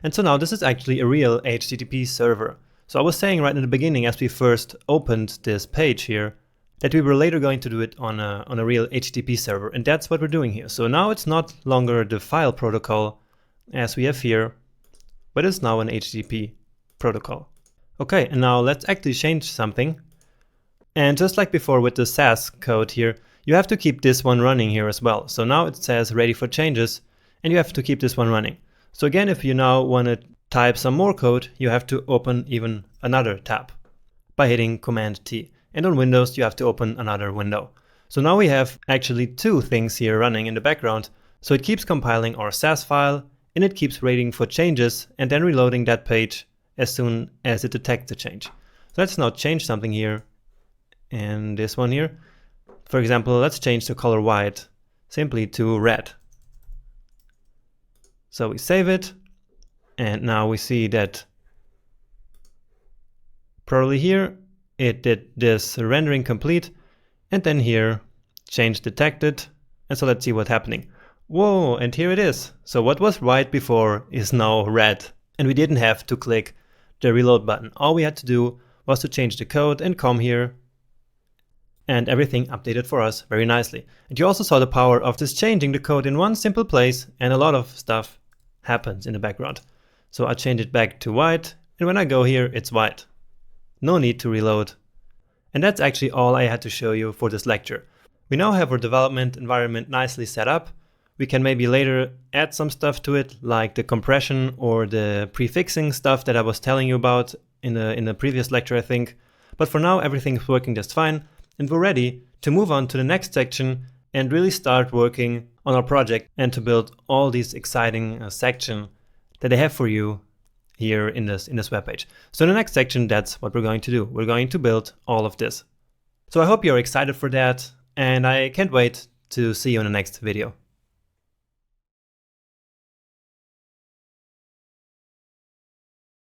And so now this is actually a real HTTP server. So I was saying right in the beginning, as we first opened this page here, that we were later going to do it on a real HTTP server. And that's what we're doing here. So now it's not longer the file protocol as we have here, but it's now an HTTP protocol. Okay, and now let's actually change something. And just like before with the SASS code here, you have to keep this one running here as well. So now it says ready for changes, and you have to keep this one running. So again, if you now want to type some more code, you have to open even another tab by hitting Command T. And on Windows, you have to open another window. So now we have actually two things here running in the background. So it keeps compiling our SASS file, and it keeps waiting for changes and then reloading that page as soon as it detects the change. So let's now change something here in this one here. For example, let's change the color white simply to red. So we save it, and now we see that probably here it did this rendering complete, and then here change detected. And so let's see what's happening. Whoa, and here it is. So what was white before is now red, and we didn't have to click the reload button. All we had to do was to change the code and come here, and everything updated for us very nicely. And you also saw the power of just changing the code in one simple place, and a lot of stuff happens in the background. So I change it back to white, and when I go here, it's white. No need to reload. And that's actually all I had to show you for this lecture. We now have our development environment nicely set up. We can maybe later add some stuff to it, like the compression or the prefixing stuff that I was telling you about in the previous lecture, I think. But for now, everything's working just fine, and we're ready to move on to the next section and really start working on our project and to build all these exciting sections that I have for you here in this webpage. So in the next section, that's what we're going to do. We're going to build all of this. So I hope you're excited for that, and I can't wait to see you in the next video.